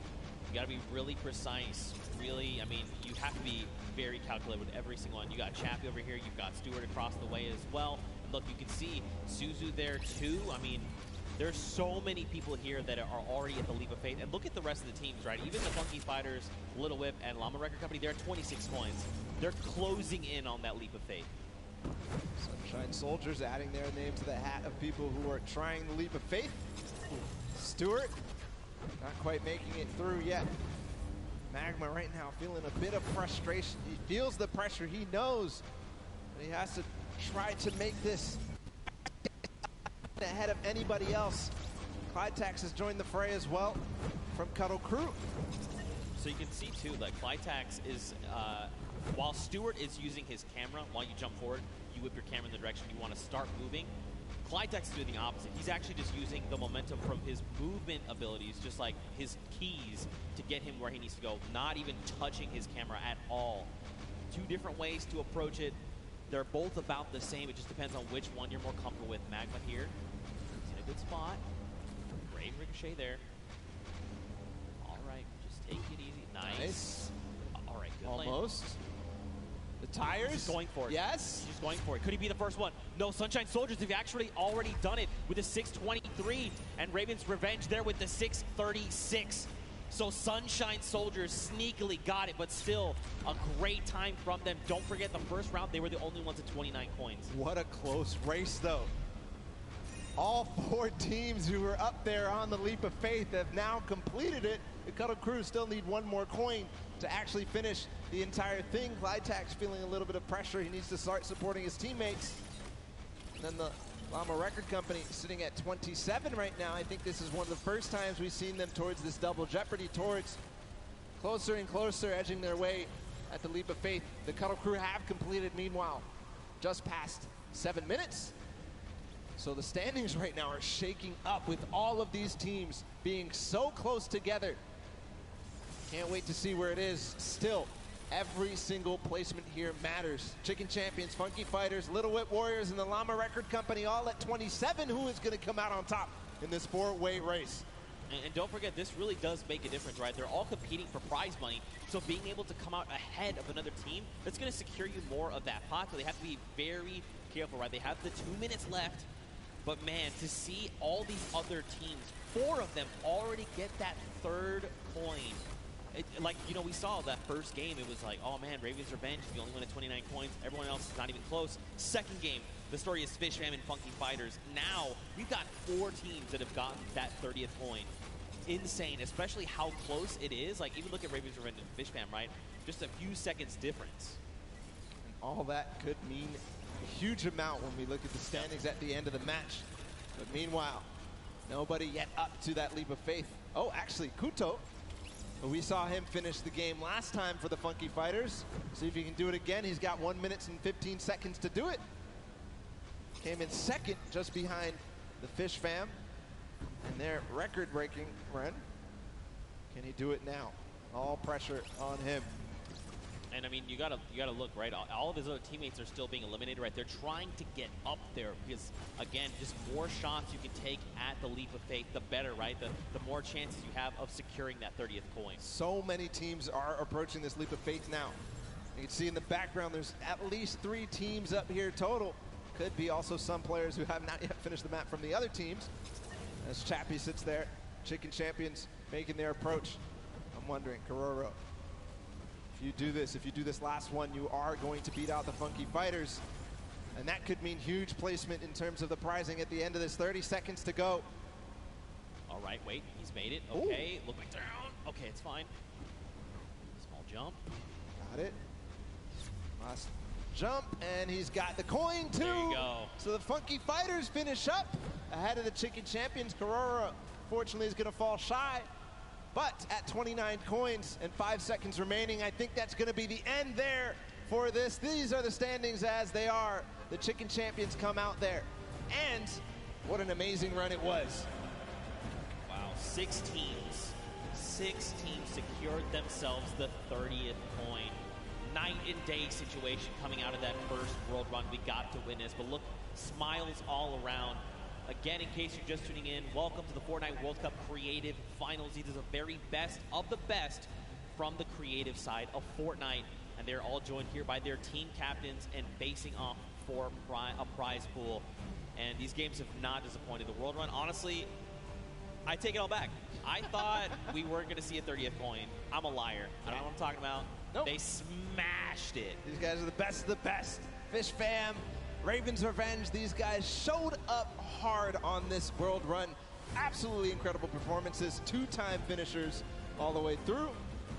You gotta be really precise, really, I mean, you have to be very calculated with every single one. You got Chappie over here, you've got Stewart across the way as well. And look, you can see Suzu there too. I mean, there's so many people here that are already at the Leap of Faith. And look at the rest of the teams, right? Even the Funky Fighters, Little Whip, and Llama Record Company, they're at 26 coins. They're closing in on that Leap of Faith. Sunshine Soldiers adding their name to the hat of people who are trying the Leap of Faith. Stewart, not quite making it through yet. Magma right now feeling a bit of frustration. He feels the pressure. He knows that he has to try to make this ahead of anybody else. Clytax has joined the fray as well from Cuddle Crew. So you can see too, like Clytax is, while Stewart is using his camera, while you jump forward, you whip your camera in the direction you want to start moving. Clytax is doing the opposite. He's actually just using the momentum from his movement abilities, just like his keys, to get him where he needs to go, not even touching his camera at all. Two different ways to approach it. They're both about the same. It just depends on which one you're more comfortable with. Magma here. He's in a good spot. Great ricochet there. All right, just take it easy. Nice. All right, good lane. Almost. The tires? He's just going for it. Yes. He's just going for it. Could he be the first one? No, Sunshine Soldiers have actually already done it with a 623, and Raven's Revenge there with the 636. So Sunshine Soldiers sneakily got it, but still a great time from them. Don't forget, the first round, they were the only ones at 29 coins. What a close race, though. All 4 teams who were up there on the Leap of Faith have now completed it. The Cuddle Crew still need 1 more coin to actually finish the entire thing. Clytax feeling a little bit of pressure. He needs to start supporting his teammates. And then the Llama Record Company sitting at 27 right now. I think this is one of the first times we've seen them towards this double jeopardy, towards closer and closer, edging their way at the Leap of Faith. The Cuddle Crew have completed, meanwhile, just past 7 minutes. So the standings right now are shaking up with all of these teams being so close together. Can't wait to see where it is. Still, every single placement here matters. Chicken Champions, Funky Fighters, Little Whip Warriors, and the Llama Record Company all at 27. Who is going to come out on top in this 4-way race? And don't forget, this really does make a difference, right? They're all competing for prize money, so being able to come out ahead of another team, that's going to secure you more of that pot, so they have to be very careful, right? They have the 2 minutes left, but man, to see all these other teams, 4 of them already get that 3rd coin. Like, you know, we saw that first game, it was like, oh man, Raven's Revenge, we only win at 29 coins, everyone else is not even close. Second game, the story is Fish Fam and Funky Fighters. Now, we've got 4 teams that have gotten that 30th coin. Insane, especially how close it is. Like, even look at Raven's Revenge and Fish Fam, right? Just a few seconds difference. And all that could mean a huge amount when we look at the standings at the end of the match. But meanwhile, nobody yet up to that Leap of Faith. Oh, actually, Kuto. We saw him finish the game last time for the Funky Fighters. See if he can do it again. He's got 1 minute and 15 seconds to do it. Came in second, just behind the Fish Fam in their record-breaking run. Can he do it now? All pressure on him. And I mean, you gotta look, right? All of his other teammates are still being eliminated, right? They're trying to get up there because, again, just more shots you can take at the Leap of Faith, the better, right? The more chances you have of securing that 30th coin. So many teams are approaching this Leap of Faith now. You can see in the background, there's at least 3 teams up here total. Could be also some players who have not yet finished the map from the other teams. As Chappie sits there, Chicken Champions making their approach. I'm wondering, Kororo, if you do this last one, you are going to beat out the Funky Fighters. And that could mean huge placement in terms of the prizing at the end of this. 30 seconds to go. All right, wait, he's made it. Okay, look down. Okay, it's fine. Small jump. Got it. Last jump, and he's got the coin too. There you go. So the Funky Fighters finish up ahead of the Chicken Champions. Korora, fortunately, is going to fall shy. But at 29 coins and 5 seconds remaining, I think that's going to be the end there for this. These are the standings as they are. The Chicken Champions come out there. And what an amazing run it was. Wow, 6 teams. 6 teams secured themselves the 30th coin. Night and day situation coming out of that first world run. We got to witness, but look, smiles all around. Again, in case you're just tuning in, welcome to the Fortnite World Cup Creative Finals. These are the very best of the best from the creative side of Fortnite. And they're all joined here by their team captains and facing off for a prize pool. And these games have not disappointed. The World Run, honestly, I take it all back. I thought we weren't going to see a 30th coin. I'm a liar. I don't know what I'm talking about. Nope. They smashed it. These guys are the best of the best. Fish Fam, Raven's Revenge, these guys showed up hard on this world run. Absolutely incredible performances, 2-time finishers all the way through.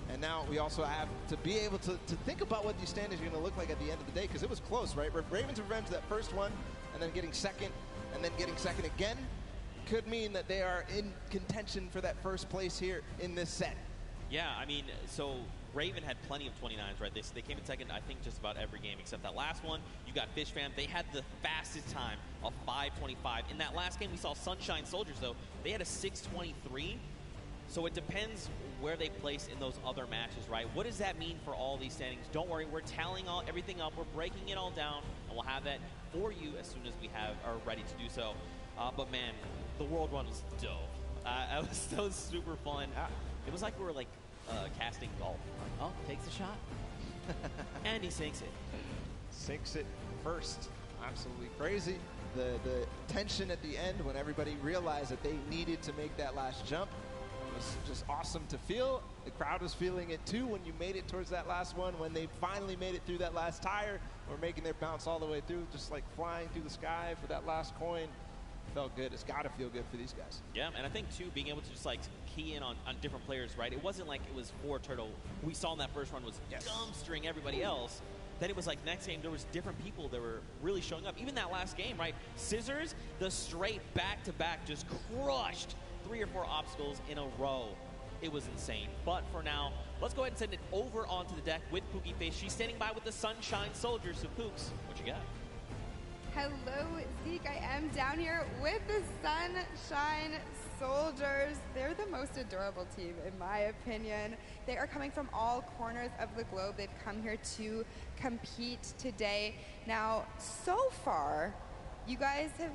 And now we also have to be able to think about what these standings are going to look like at the end of the day, because it was close, right? Raven's Revenge, that first one, and then getting second, and then getting second again, could mean that they are in contention for that first place here in this set. Yeah, I mean, so Raven had plenty of 29s, right? They came in second, I think, just about every game except that last one. You got Fish Fam. They had the fastest time of 5:25. In that last game, we saw Sunshine Soldiers, though. They had a 6:23. So it depends where they place in those other matches, right? What does that mean for all these standings? Don't worry, we're tallying everything up. We're breaking it all down, and we'll have that for you as soon as we are ready to do so. But man, the World Run was dope. It was super fun. It was like we were like casting golf. Oh, takes a shot, and he sinks it. Sinks it first. Absolutely crazy. The tension at the end when everybody realized that they needed to make that last jump was just awesome to feel. The crowd was feeling it too when you made it towards that last one, when they finally made it through that last tire, or making their bounce all the way through, just like flying through the sky for that last coin. Felt good. It's got to feel good for these guys. Yeah, and I think, too, being able to just, like, key in on different players, right? It wasn't like it was 4 Turtle. We saw in that first run was dumpstering everybody else. Then it was like next game, there was different people that were really showing up. Even that last game, right? Scissors, the straight back-to-back just crushed 3 or 4 obstacles in a row. it was insane. But for now, let's go ahead and send it over onto the deck with Pookie Face. She's standing by with the Sunshine Soldiers. So Pooks, what you got? Hello, Zeke. I am down here with the Sunshine Soldiers. They're the most adorable team, in my opinion. They are coming from all corners of the globe. They've come here to compete today. Now, so far, you guys have,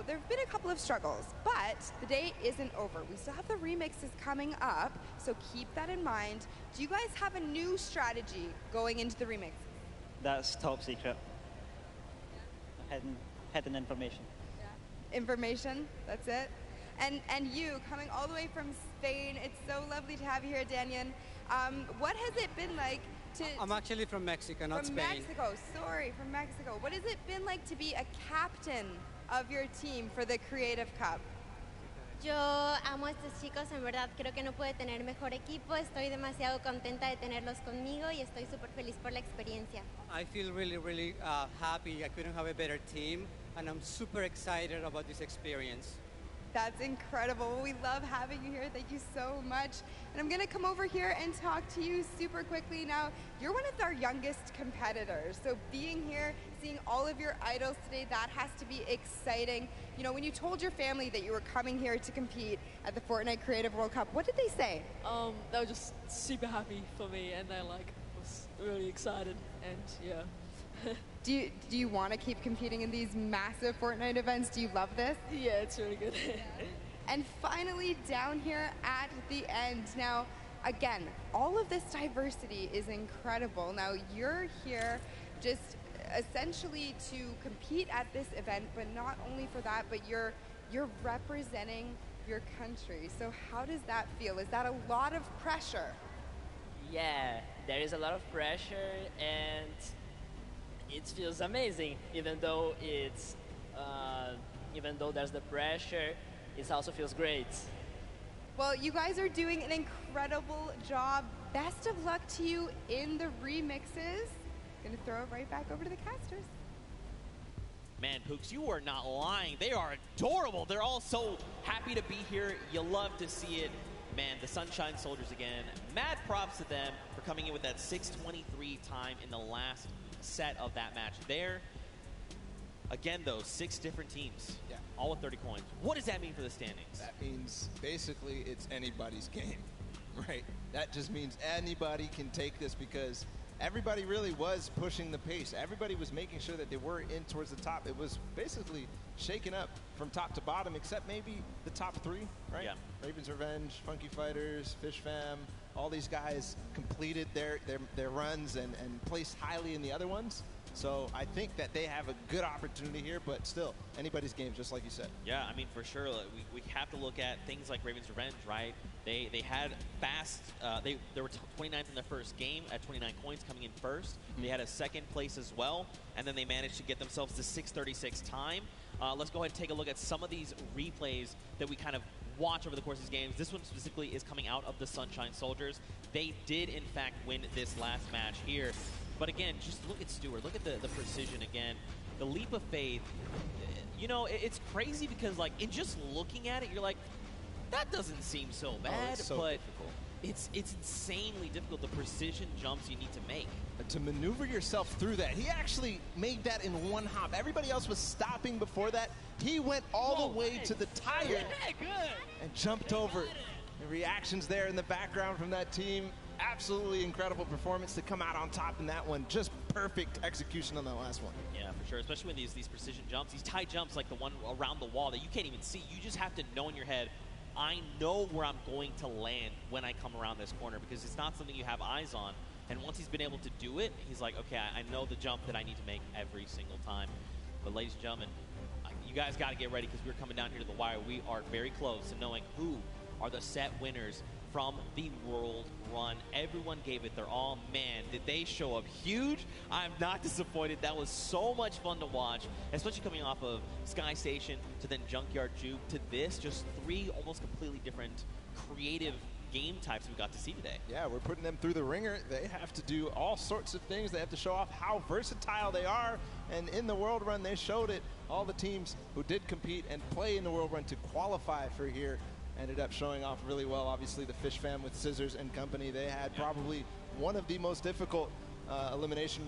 there have been a couple of struggles, but the day isn't over. We still have the remixes coming up, so keep that in mind. Do you guys have a new strategy going into the remix? That's top secret. Hidden information. Yeah. Information, that's it. And you, coming all the way from Spain, it's so lovely to have you here, Daniel. What has it been like to... I'm actually from Mexico, not Spain. From Mexico, sorry, from Mexico. What has it been like to be a captain of your team for the Creative Cup? Yo amo a estos chicos, en verdad creo que no puede tener mejor equipo. Estoy demasiado contenta de tenerlos conmigo y estoy súper feliz por la experiencia. I feel really happy. I couldn't have a better team, and I'm super excited about this experience. That's incredible. We love having you here. Thank you so much. And I'm going to come over here and talk to you super quickly. Now, you're one of our youngest competitors. So being here, seeing all of your idols today, that has to be exciting. When you told your family that you were coming here to compete at the Fortnite Creative World Cup, what did they say? They were just super happy for me, and they was really excited, and yeah. Do you want to keep competing in these massive Fortnite events? Do you love this? Yeah, it's really good. And finally, down here at the end. Now, again, all of this diversity is incredible. Now, you're here just essentially to compete at this event, but not only for that, but you're representing your country. So how does that feel? Is that a lot of pressure? Yeah, there is a lot of pressure, and it feels amazing. Even though there's the pressure, it also feels great. Well, you guys are doing an incredible job. Best of luck to you in the remixes. Gonna throw it right back over to the casters. Man, Pooks, you are not lying. They are adorable. They're all so happy to be here. You love to see it. Man, the Sunshine Soldiers again. Mad props to them for coming in with that 6:23 time in the last set of that match there. Again, though, 6 different teams. Yeah. All with 30 coins. What does that mean for the standings? That means basically it's anybody's game, right? That just means anybody can take this because everybody really was pushing the pace. Everybody was making sure that they were in towards the top. It was basically shaken up from top to bottom, except maybe the top 3, right? Yeah. Raven's Revenge, Funky Fighters, Fish Fam, all these guys completed their runs and placed highly in the other ones. So I think that they have a good opportunity here, but still, anybody's game, just like you said. Yeah, I mean, for sure. We have to look at things like Raven's Revenge, right? They had fast, they were 29th in their first game at 29 coins coming in first. They had a second place as well, and then they managed to get themselves to 6:36 time. Let's go ahead and take a look at some of these replays that we kind of watch over the course of these games. This one specifically is coming out of the Sunshine Soldiers. They did, in fact, win this last match here. But again, just look at Stewart. Look at the precision again. The leap of faith. It's crazy because, like, in just looking at it, you're like, that doesn't seem so bad. Oh, it's so but difficult. It's insanely difficult, the precision jumps you need to make. To maneuver yourself through that. He actually made that in one hop. Everybody else was stopping before that. He went all the way to the tire and jumped over. The reactions there in the background from that team. Absolutely incredible performance to come out on top in that one. Just perfect execution on that last one. Yeah, for sure. Especially when these precision jumps, these tight jumps like the one around the wall that you can't even see. You just have to know in your head, I know where I'm going to land when I come around this corner, because it's not something you have eyes on. And once he's been able to do it, he's like, okay, I know the jump that I need to make every single time. But ladies and gentlemen, you guys got to get ready because we're coming down here to the wire. We are very close to knowing who are the set winners from the World Run. Everyone gave it their all. Man, did they show up huge. I'm not disappointed. That was so much fun to watch, especially coming off of Sky Station to then Junkyard Juke to this. Just 3 almost completely different creative game types we got to see today. Yeah, we're putting them through the ringer. They have to do all sorts of things. They have to show off how versatile they are. And in the World Run, they showed it. All the teams who did compete and play in the World Run to qualify for here ended up showing off really well. Obviously, the Fish Fam with Scissors and company, they had probably one of the most difficult elimination